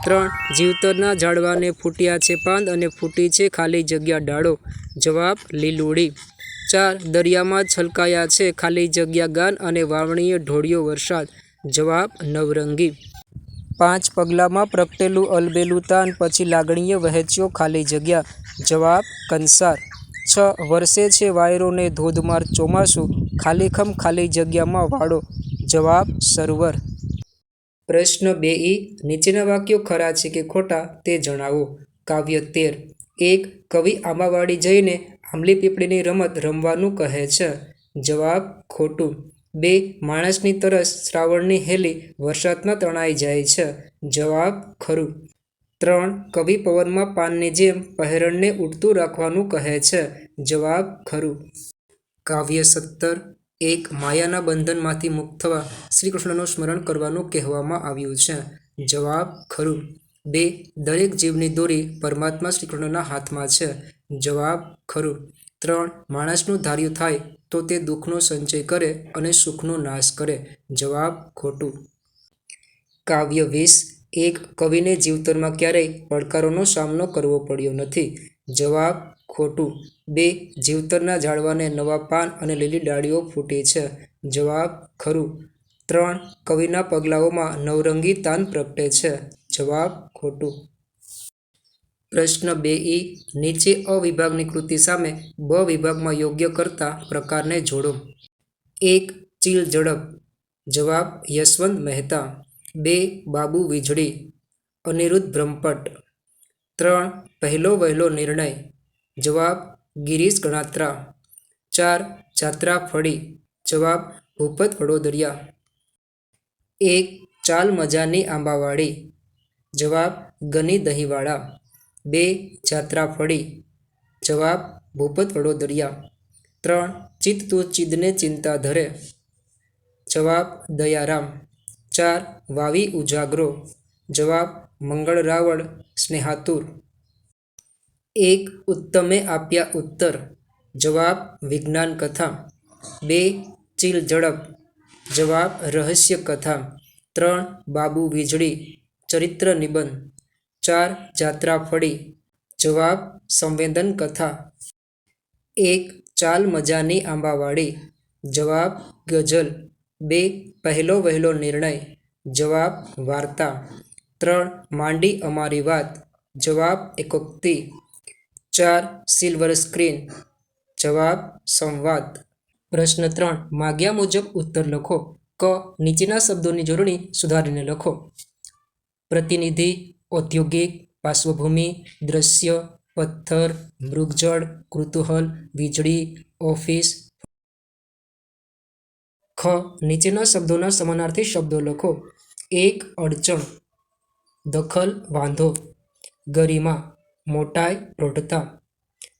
3 જીવતરના ઝાડવાને ફૂટ્યા છે પાંદ અને ફૂટી છે ખાલી જગ્યા ડાળો. જવાબ લીલુડી. 4 દરિયામાં છલકાયા છે ખાલી જગ્યા ગાન અને વાવણીએ ઢોળ્યો વરસાદ. જવાબ નવરંગી. 5 પગલામાં પ્રગટેલું અલબેલું તાન પછી લાગણીએ વહેંચ્યો ખાલી જગ્યા. જવાબ કંસાર. 6 વરસે છે વાયરો ને ધોધમાર ચોમાસું ખાલીખમ ખાલી જગ્યામાં વાળો. જવાબ સરોવર. પ્રશ્ન 2 નીચેના વાક્યો ખરા છે કે ખોટા તે જણાવો. કાવ્ય 13. 1 કવિ આંબાવાડી જઈને આંબલી પીપળીની રમત રમવાનું કહે છે. જવાબ ખોટું. 2 માણસની તરસ શ્રાવણની હેલી વરસાદમાં તણાઈ જાય છે. જવાબ ખરું. 3 કવિ પવનમાં પાનની જેમ પહેરણને ઉડતું રાખવાનું કહે છે. જવાબ ખરું. કાવ્ય 17. 1 માયાના બંધનમાંથી મુક્ત થવા શ્રી કૃષ્ણનું સ્મરણ કરવાનું કહેવામાં આવ્યું છે. જવાબ ખરું. 2 દરેક જીવની દોરી પરમાત્મા શ્રી કૃષ્ણના હાથમાં છે. જવાબ ખરું. 3 માણસનું ધાર્યું થાય તો તે દુઃખનો સંચય કરે અને સુખનો નાશ કરે. જવાબ ખોટું. કાવ્ય 20. 1 કવિને જીવતરમાં ક્યારેય પડકારોનો સામનો કરવો પડ્યો નથી. જવાબ ખોટું. 2 જીવતરના ઝાડવાને નવા પાન અને લીલી ડાળીઓ ફૂટી છે. જવાબ ખરું. 3 કવિના પગલાઓમાં નવરંગી તાન પ્રગટે છે. જવાબ ખોટું. પ્રશ્ન 2 નીચે અ વિભાગની કૃતિ સામે બ વિભાગમાં યોગ્ય કરતા પ્રકારને જોડો. 1 ચીલ ઝડપ. જવાબ યશવંત મહેતા. 2 બાબુ વીજળી. અનિરુદ્ધ બ્રહ્મભટ્ટ. 3 પહેલો વહેલો નિર્ણય. જવાબ ગિરીશ ગણાત્રા. 4 જાત્રા ફળી. જવાબ ભૂપત વડોદરિયા. 1 ચાલ મજાની આંબાવાડી. જવાબ ગની દહીંવાળા. 2 જાત્રા ફળી. જવાબ ભૂપત વડોદરિયા. 3 ચિત્ત તું ચિદને ચિંતા ધરે. જવાબ દયારામ. 4 વાવી ઉજાગરો. જવાબ મંગળ રાવળ સ્નેહાતુર. 1 ઉત્તમે આપ્યા ઉત્તર. જવાબ વિજ્ઞાન કથા. 2 ચીલ ઝડપ. જવાબ રહસ્ય કથા. 3 બાબુ વીજળી ચરિત્ર નિબંધ. 4 જાત્રા ફળી. જવાબ સંવેદન કથા. 1 ચાલ મજાની આંબાવાડી. જવાબ ગઝલ. 2 પહેલો વહેલો નિર્ણય. જવાબ વાર્તા. 3 માંડી અમારી વાત. જવાબ એકોક્તિ. 4 સિલ્વર સ્ક્રીન. જવાબ સંવાદ. પ્રશ્ન 3 માગ્યા મુજબ ઉત્તર લખો. ક નીચેના શબ્દોની જોડણી સુધારીને લખો. પ્રતિનિધિ, ઔદ્યોગિક, પાર્શ્વભૂમિ, દ્રશ્ય, પથ્થર, મૃગજળ, કૃતૂહલ, વીજળી, ઓફિસ. ખ નીચેના શબ્દોના સમાનાર્થી શબ્દો લખો. 1 અડચણ. દખલ વાંધો. ગરિમા મોટાઈ પ્રૌઢતા.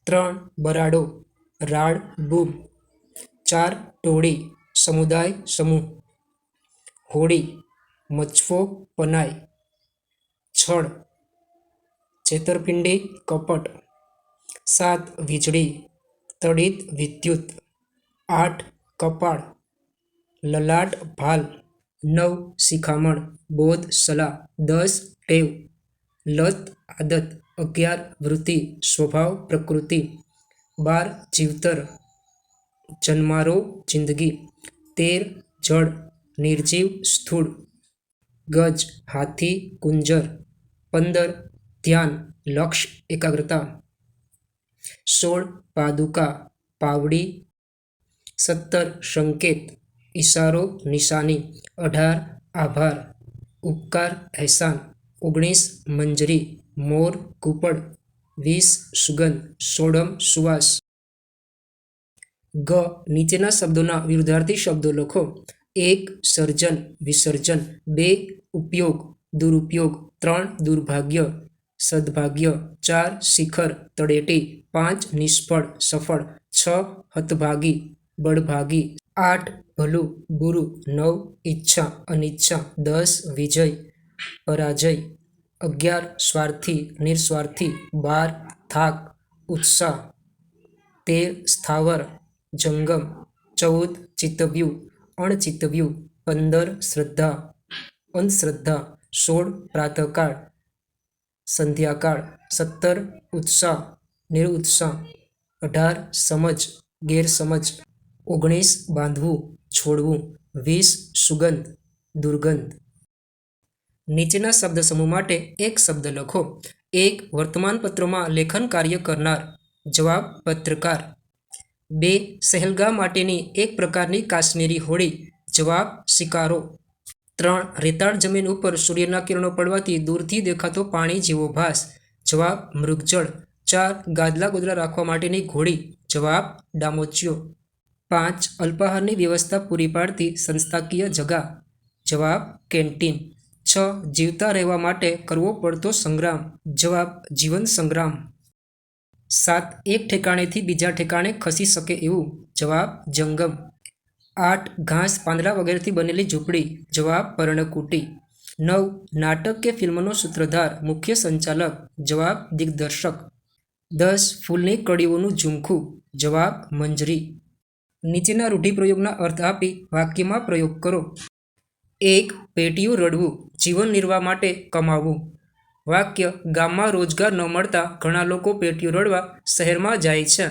3 બરાડો રાડ બૂમ. 4 ટોળી સમુદાય સમૂહ. હોડી મચફો પનાઈ. છળ છેતરપિંડી કપટ. 7 વીજળી તડિત વિદ્યુત. 8 કપાળ લલાટ ભાલ. 9 શિખામણ બોધ સલાહ. 10 ટેવ લત આદત. 11 વૃત્તિ સ્વભાવ પ્રકૃતિ. 12 જીવતર જન્મારો જિંદગી. 13 જળ નિર્જીવ સ્થૂળ. ગજ હાથી કુંજર. 15 ધ્યાન લક્ષ એકાગ્રતા. 16 પાદુકા પાવડી. 17 સંકેત ઈશારો નિશાની. 18 આભાર ઉપકાર અહેસાન. 19 મંજરી મોર કુપડ. 20 સુગંધ, સોડમ સુવાસ. ગ. નીચેના શબ્દોના વિરુદ્ધાર્થી શબ્દો લખો. 1 સર્જન વિસર્જન, 2 ઉપયોગ દુરુપયોગ, 3 દુર્ભાગ્ય સદભાગ્ય, 4 શિખર તળેટી, 5 નિષ્ફળ સફળ, 6 હતભાગી બળભાગી, 8 ભલું બુરું, 9 ઈચ્છા અનિચ્છા, 10 વિજય પરાજય, 11 સ્વાર્થી નિસ્વાર્થી, 12 થાક ઉત્સાહ, 13 સ્થાવર જંગમ, 14 ચિત્તવ્યું અણચિત્તવ્યું, 15 શ્રદ્ધા અંધશ્રદ્ધા, 16 પ્રાતઃકાળ સંધ્યાકાળ, 17 ઉત્સાહ નિરુત્સાહ, 18 સમજ ગેરસમજ, 19 બાંધવું છોડવું, 20 સુગંધ દુર્ગંધ. નીચેના શબ્દ સમૂહ માટે એક શબ્દ લખો. 1 વર્તમાનપત્રોમાં લેખન કાર્ય કરનાર. જવાબ પત્રકાર. 2 સહેલગાહ માટેની એક પ્રકારની કાશ્મીરી હોળી. જવાબ શિકારો. 3 રેતાળ જમીન ઉપર સૂર્યના કિરણો પડવાથી દૂરથી દેખાતો પાણી જેવો ભાસ. જવાબ મૃગજળ. 4 ગાદલા ગોદડા રાખવા માટેની ઘોડી. જવાબ ડામોચિયો. 5 અલ્પાહારની વ્યવસ્થા પૂરી પાડતી સંસ્થાકીય જગા. જવાબ કેન્ટીન. 6 જીવતા રહેવા માટે કરવો પડતો સંગ્રામ. જવાબ જીવન સંગ્રામ. 7 એક ઠેકાણેથી બીજા ઠેકાણે ખસી શકે એવું. જવાબ જંગમ. 8 ઘાસ પાંદડા વગેરેથી બનેલી ઝૂંપડી. જવાબ પર્ણકુટી. 9 નાટક કે ફિલ્મનો સૂત્રધાર મુખ્ય સંચાલક. જવાબ દિગ્દર્શક. 10 ફૂલની કળીઓનું ઝુમખું. જવાબ મંજરી. નીચેના રૂઢિપ્રયોગના અર્થ આપી વાક્યમાં પ્રયોગ કરો. 1 પેટીયું રડવું, જીવન નિર્વાહ માટે કમાવવું. વાક્ય ગામમાં રોજગાર ન મળતા ઘણા લોકો પેટીયું રડવા શહેરમાં જાય છે.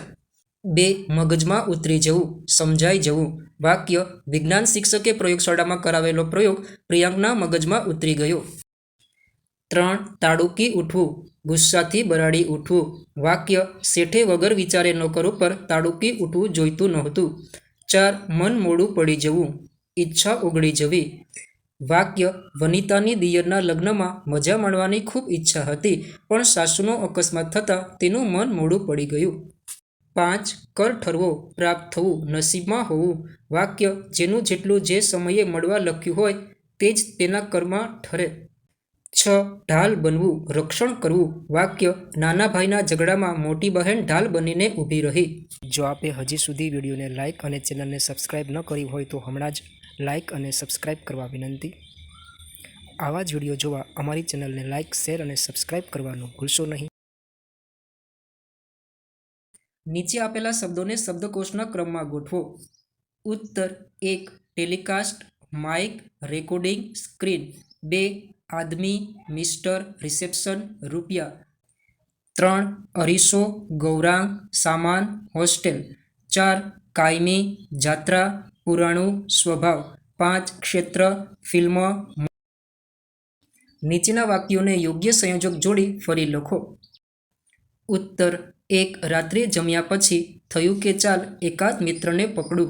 2 મગજમાં ઉતરી જવું, સમજાઈ જવું. વાક્ય વિજ્ઞાન શિક્ષકે પ્રયોગશાળામાં કરાવેલો પ્રયોગ પ્રિયાંકના મગજમાં ઉતરી ગયો. 3 તાડુકી ઉઠવું, ગુસ્સાથી બરાડી ઉઠવું. વાક્ય શેઠે વગર વિચારે નોકર ઉપર તાડુકી ઉઠવું જોઈતું નહોતું. 4 મન મોડું પડી જવું, ઈચ્છા ઓગળી જવી. વાક્ય વનિતાની દિયરના લગ્નમાં મજા માણવાની ખૂબ ઈચ્છા હતી, પણ સાસુનો અકસ્માત થતાં તેનું મન મોડું પડી ગયું. 5 કર ઠરવો, પ્રાપ્ત થવું, નસીબમાં હોવું. વાક્ય જેનું જેટલું જે સમયે મળવા લખ્યું હોય તે જ તેના કર્મમાં ઠરે. 6 ઢાલ બનવું, રક્ષણ કરવું. વાક્ય નાના ભાઈના ઝઘડામાં મોટી બહેન ઢાલ બનીને ઊભી રહી. જો આપે હજી સુધી વિડીયોને લાઇક અને ચેનલને સબસ્ક્રાઇબ ન કરી હોય તો હમણાં જ લાઇક અને સબસ્ક્રાઇબ કરવા વિનંતી. આવા જ વિડીયો જોવા અમારી ચેનલને લાઇક, શેર અને સબસ્ક્રાઇબ કરવાનું ભૂલશો નહીં. નીચે આપેલા શબ્દોને શબ્દકોશના ક્રમમાં ગોઠવો. ઉત્તર 1 ટેલિકાસ્ટ, માઇક, રેકોર્ડિંગ, સ્ક્રીન. 2 આદમી, મિસ્ટર, રિસેપ્શન, રૂપિયા. 3 અરીસો, ગૌરાંગ, સામાન, હોસ્ટેલ. 4 કાયમી, જાત્રા, પુરાણું, સ્વભાવ. 5 ક્ષેત્ર, ફિલ્મ. નીચેના વાક્યોને યોગ્ય સંયોજક જોડી ફરી લખો. ઉત્તર 1 રાત્રે જમ્યા પછી થયું કે ચાલ એકાદ મિત્રને પકડું.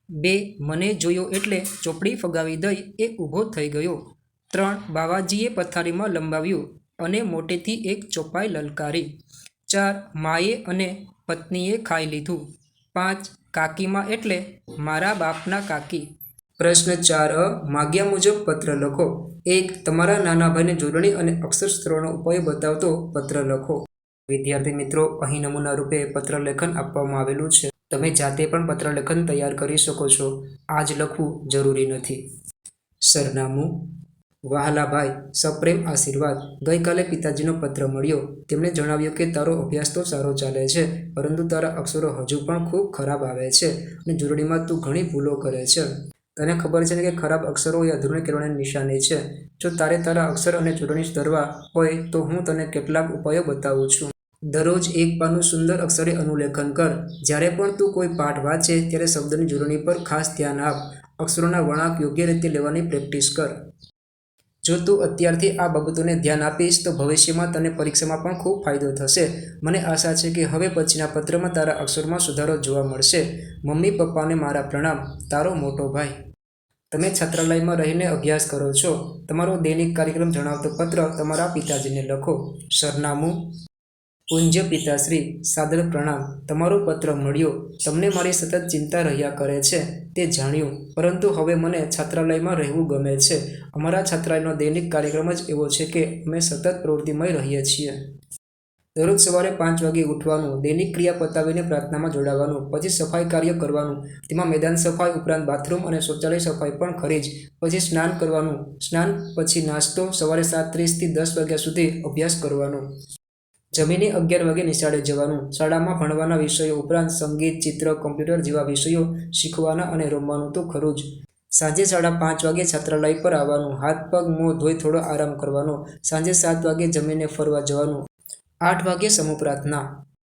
2 મને જોયો એટલે ચોપડી ફગાવી દઈ એ ઊભો થઈ ગયો. 3 બાવાજીએ પથારીમાં લંબાવ્યું અને મોટેથી એક ચોપાઈ લલકારી. 4 માએ અને પત્નીએ ખાઈ લીધું. 5 કાકીમાં એટલે મારા બાપના કાકી. પ્રશ્ન 4 માગ્યા મુજબ પત્ર લખો. 1 તમારા નાના ભાઈને જોડણી અને અક્ષરસૂત્રોનો ઉપાય બતાવતો પત્ર લખો. વિદ્યાર્થી મિત્રો, અહીં નમૂના રૂપે પત્ર લેખન આપવામાં આવેલું છે. તમે જાતે પણ પત્ર લેખન તૈયાર કરી શકો છો. આ જ લખવું જરૂરી નથી. સરનામું. વહાલા ભાઈ, સપ્રેમ આશીર્વાદ. ગઈકાલે પિતાજીનો પત્ર મળ્યો. તેમણે જણાવ્યું કે તારો અભ્યાસ તો સારો ચાલે છે, પરંતુ તારા અક્ષરો હજુ પણ ખૂબ ખરાબ આવે છે અને જોડણીમાં તું ઘણી ભૂલો કરે છે. તને ખબર છે કે ખરાબ અક્ષરો એ અધૂરણકરણની નિશાની છે. જો તારે તારા અક્ષર અને જોડણી સુધારવા હોય તો હું તને કેટલાક ઉપાયો બતાવું છું. દરરોજ એક પાનું સુંદર અક્ષરે અનુલેખન કર. જ્યારે પણ તું કોઈ પાઠ વાંચે ત્યારે શબ્દની જોડણી પર ખાસ ધ્યાન આપ. અક્ષરોના વળાંક યોગ્ય રીતે લેવાની પ્રેક્ટિસ કર. જો તું અત્યારથી આ બાબતોને ધ્યાન આપીશ તો ભવિષ્યમાં તને પરીક્ષામાં પણ ખૂબ ફાયદો થશે. મને આશા છે કે હવે પછીના પત્રમાં તારા અક્ષરમાં સુધારો જોવા મળશે. મમ્મી પપ્પાને મારા પ્રણામ. તારો મોટો ભાઈ. તમે છાત્રાલયમાં રહીને અભ્યાસ કરો છો. તમારો દૈનિક કાર્યક્રમ જણાવતો પત્ર તમારા પિતાજીને લખો. સરનામું. પૂજ્ય પિતાશ્રી, સાદર પ્રણામ. તમારો પત્ર મળ્યો. તમને મારી સતત ચિંતા રહ્યા કરે છે તે જાણ્યું, પરંતુ હવે મને છાત્રાલયમાં રહેવું ગમે છે. અમારા છાત્રાલયનો દૈનિક કાર્યક્રમ જ એવો છે કે અમે સતત પ્રવૃત્તિમય રહીએ છીએ. દરરોજ સવારે 5 વાગે ઉઠવાનું, દૈનિક ક્રિયા પતાવીને પ્રાર્થનામાં જોડાવાનું, પછી સફાઈ કાર્ય કરવાનું, તેમાં મેદાન સફાઈ ઉપરાંત બાથરૂમ અને શૌચાલય સફાઈ પણ ખરી જ. પછી સ્નાન કરવાનું, સ્નાન પછી નાસ્તો, સવારે 7:30 થી 10 વાગ્યા સુધી અભ્યાસ કરવાનો. જમીને 11 વાગે નિશાળે જવાનું. શાળામાં ભણવાના વિષયો ઉપરાંત સંગીત, ચિત્ર, કોમ્પ્યુટર જેવા વિષયો શીખવાના અને રમવાનું તો ખરું જ. સાંજે 5:30 વાગે છાત્રાલય પર આવવાનું, હાથ પગ મોં ધોઈ થોડો આરામ કરવાનો. સાંજે 7 વાગે જમીને ફરવા જવાનું. 8 વાગે સમૂહ પ્રાર્થના.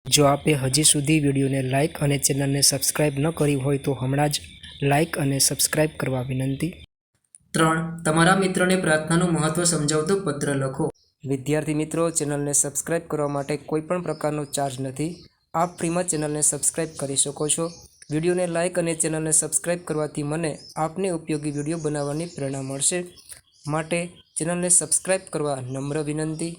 જો આપે હજી સુધી વિડીયોને લાઇક અને ચેનલને સબસ્ક્રાઇબ ન કરી હોય તો હમણાં જ લાઇક અને સબસ્ક્રાઇબ કરવા વિનંતી. 3. તમારા મિત્રને પ્રાર્થનાનું મહત્વ સમજાવતો પત્ર લખો. વિદ્યાર્થી મિત્રો, ચેનલને સબસ્ક્રાઇબ કરવા માટે કોઈ પણ પ્રકારનો ચાર્જ નથી. આપ ફ્રીમાં ચેનલને સબસ્ક્રાઇબ કરી શકો છો. વિડીયોને લાઇક અને ચેનલને સબસ્ક્રાઇબ કરવાથી મને આપને ઉપયોગી વિડીયો બનાવવાની પ્રેરણા મળશે. માટે ચેનલને સબસ્ક્રાઇબ કરવા નમ્ર વિનંતી.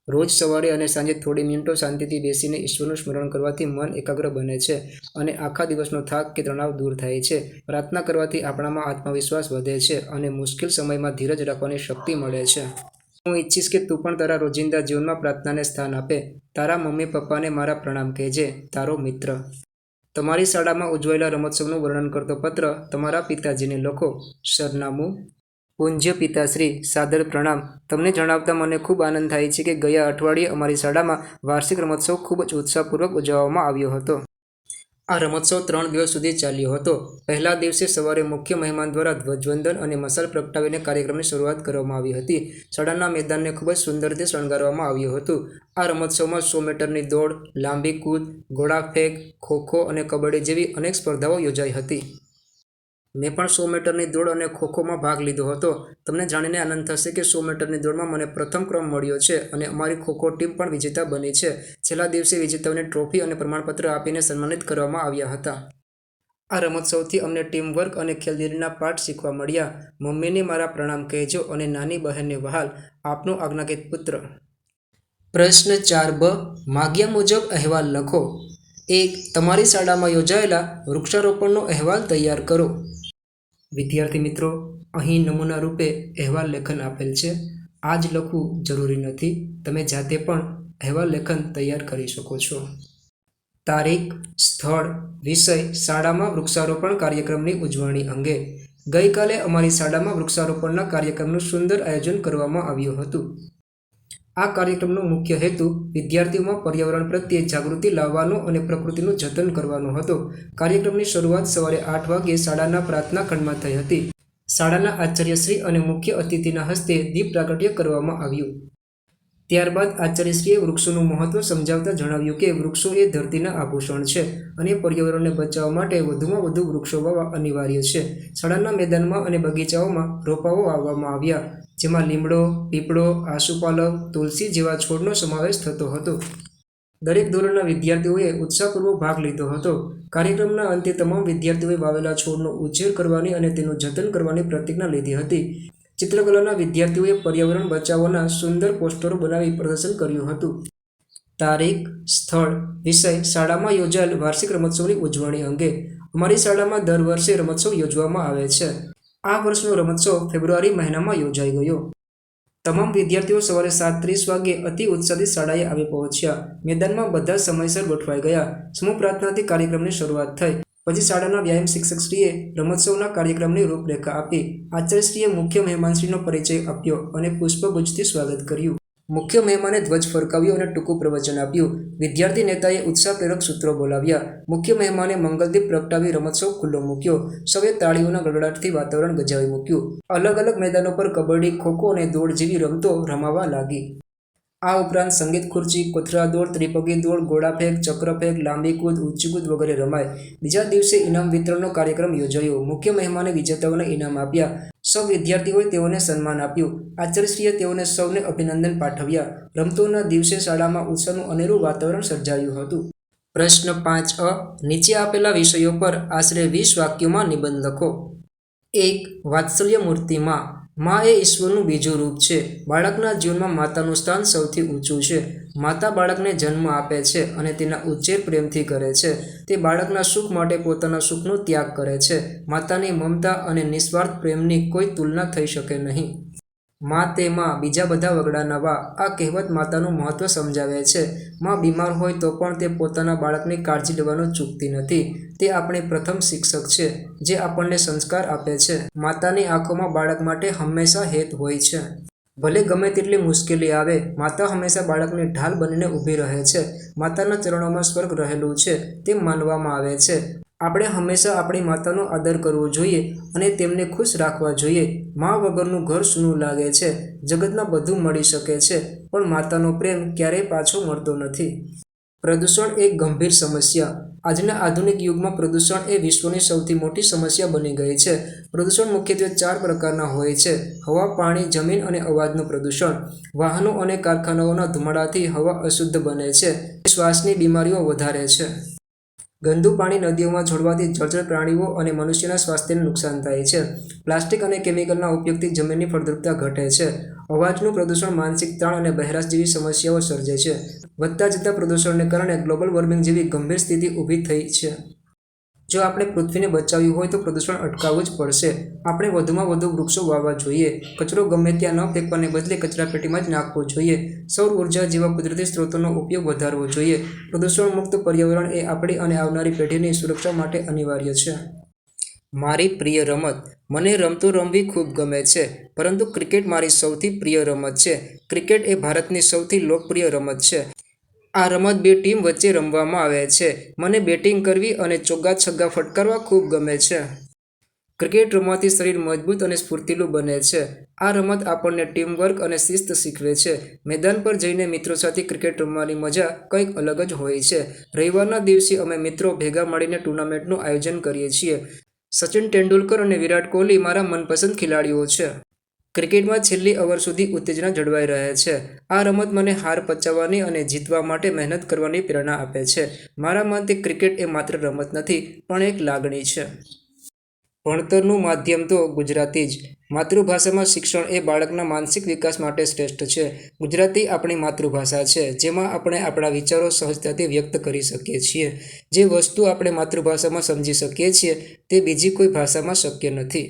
રોજ સવારે અને સાંજે થોડી મિનિટો શાંતિથી બેસીને ઈશ્વરનું સ્મરણ કરવાથી મન એકાગ્ર બને છે અને આખા દિવસનો થાક કે તણાવ દૂર થાય છે. પ્રાર્થના કરવાથી આપણામાં આત્મવિશ્વાસ વધે છે અને મુશ્કેલ સમયમાં ધીરજ રાખવાની શક્તિ મળે છે. હું ઈચ્છીશ કે તું પણ તારા રોજિંદા જીવનમાં પ્રાર્થનાને સ્થાન આપે. તારા મમ્મી પપ્પાને મારા પ્રણામ કહેજે. તારો મિત્ર. તમારી શાળામાં ઉજવાયેલા રમોત્સવનું વર્ણન કરતો પત્ર તમારા પિતાજીને લખો. સરનામું. પૂજ્ય પિતાશ્રી, સાદર પ્રણામ. તમને જણાવતા મને ખૂબ આનંદ થાય છે કે ગયા અઠવાડિયે અમારી શાળામાં વાર્ષિક રમોત્સવ ખૂબ જ ઉત્સાહપૂર્વક ઉજવવામાં આવ્યો હતો. આ રમોત્સવ 3 દિવસ સુધી ચાલ્યો હતો. પહેલા દિવસે સવારે મુખ્ય મહેમાન દ્વારા ધ્વજવંદન અને મશાલ પ્રગટાવીને કાર્યક્રમની શરૂઆત કરવામાં આવી હતી. શાળાના મેદાનને ખૂબ જ સુંદર રીતે શણગારવામાં આવ્યું હતું. આ રમોત્સવમાં 100 મીટરની દોડ, લાંબી કૂદ, ગોળા ફેંક, ખો-ખો અને કબડ્ડી જેવી અનેક સ્પર્ધાઓ યોજાઈ હતી. મેં પણ 100 મીટરની દોડ અને ખો-ખોમાં ભાગ લીધો હતો. તમને જાણીને આનંદ થશે કે 100 મીટરની દોડમાં મને પ્રથમ ક્રમ મળ્યો છે અને અમારી ખો-ખો ટીમ પણ વિજેતા બની છે. છેલ્લા દિવસે વિજેતાઓને ટ્રોફી અને પ્રમાણપત્ર આપીને સન્માનિત કરવામાં આવ્યા હતા. આ રમોત્સવથી અમને ટીમવર્ક અને ખેલદિલીના પાઠ શીખવા મળ્યા. મમ્મીને મારા પ્રણામ કહેજો અને નાની બહેનને વહાલ. આપનો આજ્ઞાકિત પુત્ર. પ્રશ્ન 4બ. માગ્યા મુજબ અહેવાલ લખો. 1. તમારી શાળામાં યોજાયેલા વૃક્ષારોપણનો અહેવાલ તૈયાર કરો. વિદ્યાર્થી મિત્રો, અહીં નમૂના રૂપે અહેવાલ લેખન આપેલ છે. આ જ લખવું જરૂરી નથી. તમે જાતે પણ અહેવાલ લેખન તૈયાર કરી શકો છો. તારીખ, સ્થળ, વિષય શાળામાં વૃક્ષારોપણ કાર્યક્રમની ઉજવણી અંગે. ગઈકાલે અમારી શાળામાં વૃક્ષારોપણના કાર્યક્રમનું સુંદર આયોજન કરવામાં આવ્યું હતું. આ કાર્યક્રમનો મુખ્ય હેતુ વિદ્યાર્થીઓમાં પર્યાવરણ પ્રત્યે જાગૃતિ લાવવાનો અને પ્રકૃતિનું જતન કરવાનો હતો. કાર્યક્રમની શરૂઆત સવારે 8 વાગ્યે શાળાના પ્રાર્થના ખંડમાં થઈ હતી. શાળાના આચાર્યશ્રી અને મુખ્ય અતિથિના હસ્તે દીપ પ્રાગટ્ય કરવામાં આવ્યું. ત્યારબાદ આચાર્યશ્રીએ વૃક્ષોનું મહત્વ સમજાવતા જણાવ્યું કે વૃક્ષો એ ધરતીના આભૂષણ છે અને પર્યાવરણને બચાવવા માટે વધુમાં વધુ વૃક્ષો વાવવા અનિવાર્ય છે. શાળાના મેદાનમાં અને બગીચાઓમાં રોપાઓ વાવવામાં આવ્યા, જેમાં લીમડો, પીપળો, આસોપાલવ, તુલસી જેવા છોડનો સમાવેશ થતો હતો. દરેક ધોરણના વિદ્યાર્થીઓએ ઉત્સાહપૂર્વક ભાગ લીધો હતો. કાર્યક્રમના અંતે તમામ વિદ્યાર્થીઓએ વાવેલા છોડનો ઉછેર કરવાની અને તેનું જતન કરવાની પ્રતિજ્ઞા લીધી હતી. ચિત્રકલાના વિદ્યાર્થીઓએ પર્યાવરણ બચાવોના સુંદર પોસ્ટરો બનાવી પ્રદર્શન કર્યું હતું. તારીખ, સ્થળ, વિષય શાળામાં યોજાયેલ વાર્ષિક રમોત્સવની ઉજવણી અંગે. અમારી શાળામાં દર વર્ષે રમોત્સવ યોજવામાં આવે છે. આ વર્ષનો રમોત્સવ ફેબ્રુઆરી મહિનામાં યોજાઈ ગયો. તમામ વિદ્યાર્થીઓ સવારે 7:30 વાગ્યે અતિ ઉત્સાહથી શાળાએ આવી પહોંચ્યા. મેદાનમાં બધા સમયસર ગોઠવાઈ ગયા. સમૂહ પ્રાર્થનાથી કાર્યક્રમની શરૂઆત થઈ. પછી શાળાના વ્યાયામ શિક્ષકશ્રીએ રમોત્સવના કાર્યક્રમની રૂપરેખા આપી. આચાર્યશ્રીએ મુખ્ય મહેમાનશ્રીનો પરિચય આપ્યો અને પુષ્પગુચ્છથી સ્વાગત કર્યું. મુખ્ય મહેમાને ધ્વજ ફરકાવ્યો અને ટૂંકું પ્રવચન આપ્યું. વિદ્યાર્થી નેતાએ ઉત્સાહપ્રેરક સૂત્રો બોલાવ્યા. મુખ્ય મહેમાને મંગલદીપ પ્રગટાવી રમોત્સવ ખુલ્લો મૂક્યો. સૌએ તાળીઓના ગડગડાટથી વાતાવરણ ગજાવી મૂક્યું. અલગ અલગ મેદાનો પર કબડ્ડી, ખો-ખો અને દોડ જેવી રમતો રમાવા લાગી. આ ઉપરાંત સંગીત ખુરચી, કોથળા દોડ, ત્રિપગી દોડ, ગોળા ફેંક, ચક્ર ફેંક, લાંબી કૂદ, ઊંચી કૂદ વગેરે રમાય. બીજા દિવસે ઇનામ વિતરણનો કાર્યક્રમ યોજાયો. મુખ્ય મહેમાને વિજેતાઓને ઇનામ આપ્યા. સૌ વિદ્યાર્થીઓએ તેઓને સન્માન આપ્યું. આચાર્યશ્રીએ તેઓને સૌને અભિનંદન પાઠવ્યા. રમતોના દિવસે શાળામાં ઉત્સાહનું અનેરું વાતાવરણ સર્જાયું હતું. પ્રશ્ન 5અ. નીચે આપેલા વિષયો પર આશરે 20 વાક્યોમાં નિબંધ લખો. 1. વાત્સલ્ય મૂર્તિમાં. માં એ ઈશ્વરનું બીજું રૂપ છે. બાળકના જીવનમાં માતાનું સ્થાન સૌથી ઊંચું છે. માતા બાળકને જન્મ આપે છે અને તેના ઉછેર પ્રેમથી કરે છે. તે બાળકના સુખ માટે પોતાના સુખનો ત્યાગ કરે છે. માતાની મમતા અને નિસ્વાર્થ પ્રેમની કોઈ તુલના થઈ શકે નહીં. માં તે માં, બીજા બધા વગડાના વા. આ કહેવત માતાનું મહત્વ સમજાવે છે. માં બીમાર હોય તો પણ તે પોતાના બાળકની કાળજી લેવાનું ચૂકતી નથી. તે આપણી પ્રથમ શિક્ષક છે, જે આપણને સંસ્કાર આપે છે. માતાની આંખોમાં બાળક માટે હંમેશા હેત હોય છે. ભલે ગમે તેટલી મુશ્કેલી આવે, માતા હંમેશા બાળકની ઢાલ બનીને ઊભી રહે છે. માતાના ચરણોમાં સ્વર્ગ રહેલું છે, તેમ માનવામાં આવે છે. આપણે હંમેશા આપણી માતાનો આદર કરવો જોઈએ અને તેમને ખુશ રાખવા જોઈએ. મા વગરનું ઘર સૂનું લાગે છે. જગતમાં બધું મળી શકે છે, પણ માતાનો પ્રેમ ક્યારેય પાછો મળતો નથી. પ્રદૂષણ એક ગંભીર સમસ્યા. આજના આધુનિક યુગમાં પ્રદૂષણ એ વિશ્વની સૌથી મોટી સમસ્યા બની ગઈ છે. પ્રદૂષણ મુખ્યત્વે 4 પ્રકારના હોય છે: હવા, પાણી, જમીન અને અવાજનું પ્રદૂષણ. વાહનો અને કારખાનાઓના ધુમાડાથી હવા અશુદ્ધ બને છે, જે શ્વાસની બીમારીઓ વધારે છે. ગંદુ પાણી નદીઓમાં છોડવાથી જળચર પ્રાણીઓ અને મનુષ્યના સ્વાસ્થ્યને નુકસાન થાય છે. પ્લાસ્ટિક અને કેમિકલના ઉપયોગથી જમીનની ફળદ્રુપતા ઘટે છે. અવાજનું પ્રદૂષણ માનસિક તાણ અને બહેરાશ જેવી સમસ્યાઓ સર્જે છે. વધતા જતા પ્રદૂષણને કારણે ગ્લોબલ વોર્મિંગ જેવી ગંભીર સ્થિતિ ઊભી થઈ છે. જો આપણે પૃથ્વીને બચાવવી હોય તો પ્રદૂષણ અટકાવવું જ પડશે. આપણે વધુમાં વધુ વૃક્ષો વાવવા જોઈએ. કચરો ગમે ત્યાં ન ફેંકવાને બદલે કચરાપેટીમાં જ નાખવો જોઈએ. સૌર ઉર્જા જેવા કુદરતી સ્ત્રોતોનો ઉપયોગ વધારવો જોઈએ. પ્રદૂષણ મુક્ત પર્યાવરણ એ આપણી અને આવનારી પેઢીની સુરક્ષા માટે અનિવાર્ય છે. મારી પ્રિય રમત. મને રમતો રમવી ખૂબ ગમે છે, પરંતુ ક્રિકેટ મારી સૌથી પ્રિય રમત છે. ક્રિકેટ એ ભારતની સૌથી લોકપ્રિય રમત છે. આ રમત 2 ટીમ વચ્ચે રમવામાં આવે છે. મને બેટિંગ કરવી અને ચોગ્ગા-છગ્ગા ફટકારવા ખૂબ ગમે છે. ક્રિકેટ રમવાથી શરીર મજબૂત અને સ્ફૂર્તિલું બને છે. આ રમત આપણને ટીમવર્ક અને શિસ્ત શીખવે છે. મેદાન પર જઈને મિત્રો સાથે ક્રિકેટ રમવાની મજા કંઈક અલગ જ હોય છે. રવિવારના દિવસે અમે મિત્રો ભેગા મળીને ટૂર્નામેન્ટનું આયોજન કરીએ છીએ. સચિન તેંડુલકર અને વિરાટ કોહલી મારા મનપસંદ ખેલાડીઓ છે. ક્રિકેટમાં છેલ્લી ઓવર સુધી ઉત્તેજના જળવાઈ રહે છે. આ રમત મને હાર પચાવવાની અને જીતવા માટે મહેનત કરવાની પ્રેરણા આપે છે. મારા મતે ક્રિકેટ એ માત્ર રમત નથી, પણ એક લાગણી છે. ભણતરનું માધ્યમ તો ગુજરાતી જ. માતૃભાષામાં શિક્ષણ એ બાળકના માનસિક વિકાસ માટે શ્રેષ્ઠ છે. ગુજરાતી આપણી માતૃભાષા છે, જેમાં આપણે આપણા વિચારો સહજતાથી વ્યક્ત કરી શકીએ છીએ. જે વસ્તુ આપણે માતૃભાષામાં સમજી શકીએ છીએ, તે બીજી કોઈ ભાષામાં શક્ય નથી.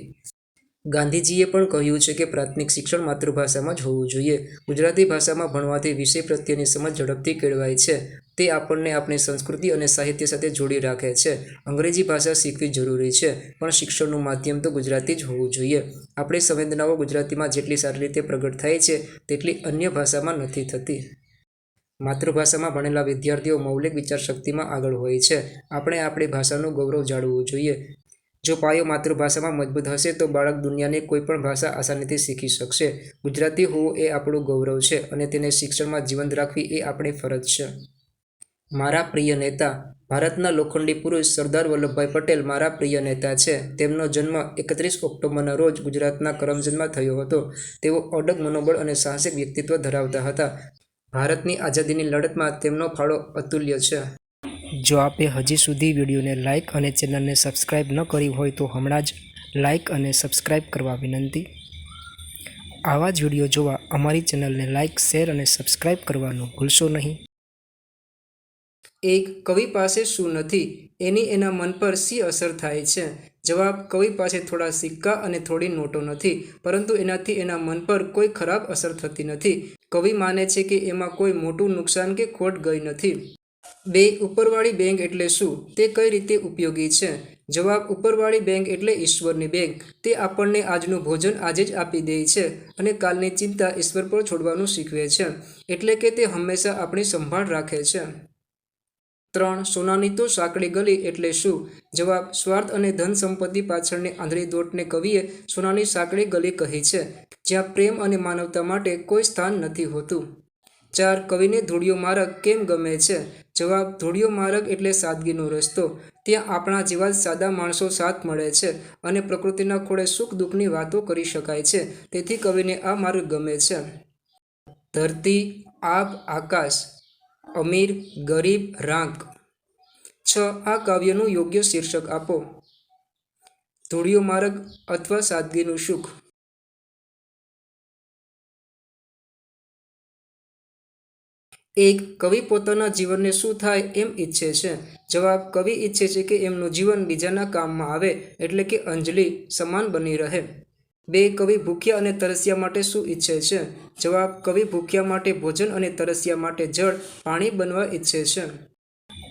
ગાંધીજીએ પણ કહ્યું છે કે પ્રાથમિક શિક્ષણ માતૃભાષામાં જ હોવું જોઈએ. ગુજરાતી ભાષામાં ભણવાથી વિષય પ્રત્યેની સમજ ઝડપથી કેળવાય છે. તે આપણને આપણી સંસ્કૃતિ અને સાહિત્ય સાથે જોડી રાખે છે. અંગ્રેજી ભાષા શીખવી જરૂરી છે, પણ શિક્ષણનું માધ્યમ તો ગુજરાતી જ હોવું જોઈએ. આપણી સંવેદનાઓ ગુજરાતીમાં જેટલી સારી રીતે પ્રગટ થાય છે, તેટલી અન્ય ભાષામાં નથી થતી. માતૃભાષામાં ભણેલા વિદ્યાર્થીઓ મૌલિક વિચારશક્તિમાં આગળ હોય છે. આપણે આપણી ભાષાનું ગૌરવ જાળવવું જોઈએ. જો પાયો માતૃભાષામાં મજબૂત હશે તો બાળક દુનિયાની કોઈ પણ ભાષા આસાનીથી શીખી શકશે. ગુજરાતી હોવું એ આપણું ગૌરવ છે અને તેને શિક્ષણમાં જીવંત રાખવી એ આપણી ફરજ છે. મારા પ્રિય નેતા. ભારતના લોખંડી પુરુષ સરદાર વલ્લભભાઈ પટેલ મારા પ્રિય નેતા છે. તેમનો જન્મ 31 ઓક્ટોબરના રોજ ગુજરાતના કરમસદમાં થયો હતો. તેઓ અડગ મનોબળ અને સાહસિક વ્યક્તિત્વ ધરાવતા હતા. ભારતની આઝાદીની લડતમાં તેમનો ફાળો અતુલ્ય છે. જો આપે હજી સુધી વિડીયોને લાઇક અને ચેનલને સબસ્ક્રાઇબ ન કરી હોય તો હમણાં જ લાઇક અને સબસ્ક્રાઇબ કરવા વિનંતી. આવા જ વિડીયો જોવા અમારી ચેનલને લાઇક, શેર અને સબસ્ક્રાઇબ કરવાનું ભૂલશો નહીં. એક કવિ પાસે શું નથી, એની એના મન પર શી અસર થાય છે? જવાબ: કવિ પાસે થોડા સિક્કા અને થોડી નોટો નથી, પરંતુ એનાથી એના મન પર કોઈ ખરાબ અસર થતી નથી. કવિ માને છે કે એમાં કોઈ મોટું નુકસાન કે ખોટ ગઈ નથી. 2. ઉપરવાળી બેંક એટલે શું? તે કઈ રીતે ઉપયોગી છે? જવાબ: ઉપરવાળી બેંક એટલે ઈશ્વરની બેંક. તે આપણને આજનું ભોજન આજે જ આપી દે છે અને કાલની ચિંતા ઈશ્વર પર છોડવાનું શીખવે છે. એટલે કે તે હંમેશા આપણી સંભાળ રાખે છે. 3. સોનાની તો સાંકડી ગલી એટલે શું? જવાબ: સ્વાર્થ અને ધન સંપત્તિ પાછળની આંધળી દોટને કવિએ સોનાની સાંકડી ગલી કહી છે, જ્યાં પ્રેમ અને માનવતા માટે કોઈ સ્થાન નથી હોતું. 4. કવિને ધૂળિયો માર્ગ કેમ ગમે છે? જવાબ: ધૂળિયો માર્ગ એટલે સાદગીનો રસ્તો. ત્યાં આપણા જેવા જ સાદા માણસો સાથ મળે છે અને પ્રકૃતિના ખોળે સુખ દુઃખની વાતો કરી શકાય છે. તેથી કવિને આ માર્ગ ગમે છે. ધરતી, આબ, આકાશ, અમીર, ગરીબ, રાંક. 6. આ કાવ્યનું યોગ્ય શીર્ષક આપો. ધૂળિયો માર્ગ અથવા સાદગીનું સુખ. એક કવિ પોતાના જીવનને શું થાય એમ ઈચ્છે છે? જવાબ: કવિ ઈચ્છે છે કે એમનું જીવન બીજાના કામમાં આવે, એટલે કે અંજલિ સમાન બની રહે. 2. કવિ ભૂખ્યા અને તરસ્યા માટે શું ઈચ્છે છે? જવાબ: કવિ ભૂખ્યા માટે ભોજન અને તરસ્યા માટે જળ, પાણી બનવા ઈચ્છે છે.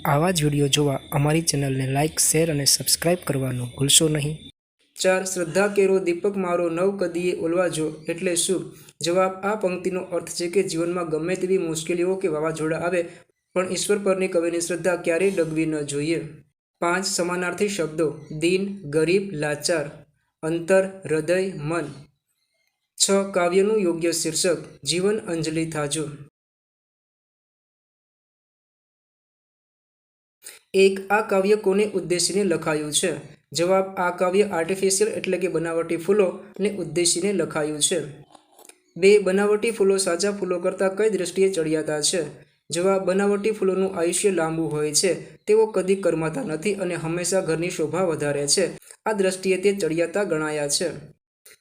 આવા જ વિડીયો જોવા અમારી ચેનલને લાઇક, શેર અને સબસ્ક્રાઇબ કરવાનું ભૂલશો નહીં. 4. શ્રદ્ધા કેરો દીપક મારો નવ કદીએ ઓલવાજો એટલે શું? જવાબ: આ પંક્તિનો અર્થ છે કે જીવનમાં ગમે તેવી મુશ્કેલીઓ કે વાવાઝોડા આવે પણ ઈશ્વર પરની કવિની શ્રદ્ધા ક્યારેય ડગવી ન જોઈએ. 5. સમાનાર્થી શબ્દો: દીન, ગરીબ, લાચાર. અંતર, હૃદય, મન. 6. કાવ્યનું યોગ્ય શીર્ષક: જીવન અંજલિ થાજો. 1. આ કાવ્ય કોને ઉદ્દેશીને લખાયું છે? જવાબ: આ કાવ્ય આર્ટિફિશિયલ એટલે કે બનાવટી ફૂલોને ઉદ્દેશીને લખાયું છે. 2. બનાવટી ફૂલો સાચા ફૂલો કરતાં કઈ દ્રષ્ટિએ ચડિયાતા છે? જવાબ: બનાવટી ફૂલોનું આયુષ્ય લાંબુ હોય છે, તેઓ કદી કરમાતા નથી અને હંમેશા ઘરની શોભા વધારે છે. આ દ્રષ્ટિએ તે ચડિયાતા ગણાયા છે.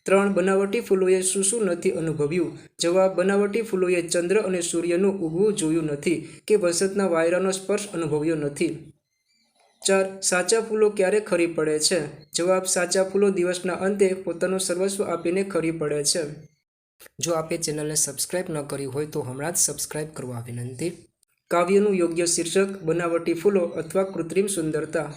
3. બનાવટી ફૂલોએ શું શું નથી અનુભવ્યું? જવાબ: બનાવટી ફૂલોએ ચંદ્ર અને સૂર્યનું ઉગવું જોયું નથી કે વસંતના વાયરાનો સ્પર્શ અનુભવ્યો નથી. 4. સાચા ફૂલો ક્યારે ખરી પડે છે? જવાબ: સાચા ફૂલો દિવસના અંતે પોતાનું સર્વસ્વ આપીને ખરી પડે છે. જો આપે ચેનલને સબસ્ક્રાઇબ ન કરી હોય તો હમણાં જ સબસ્ક્રાઇબ કરવા વિનંતી. કાવ્યનું યોગ્ય શીર્ષક: બનાવટી ફૂલો અથવા કૃત્રિમ સુંદરતા.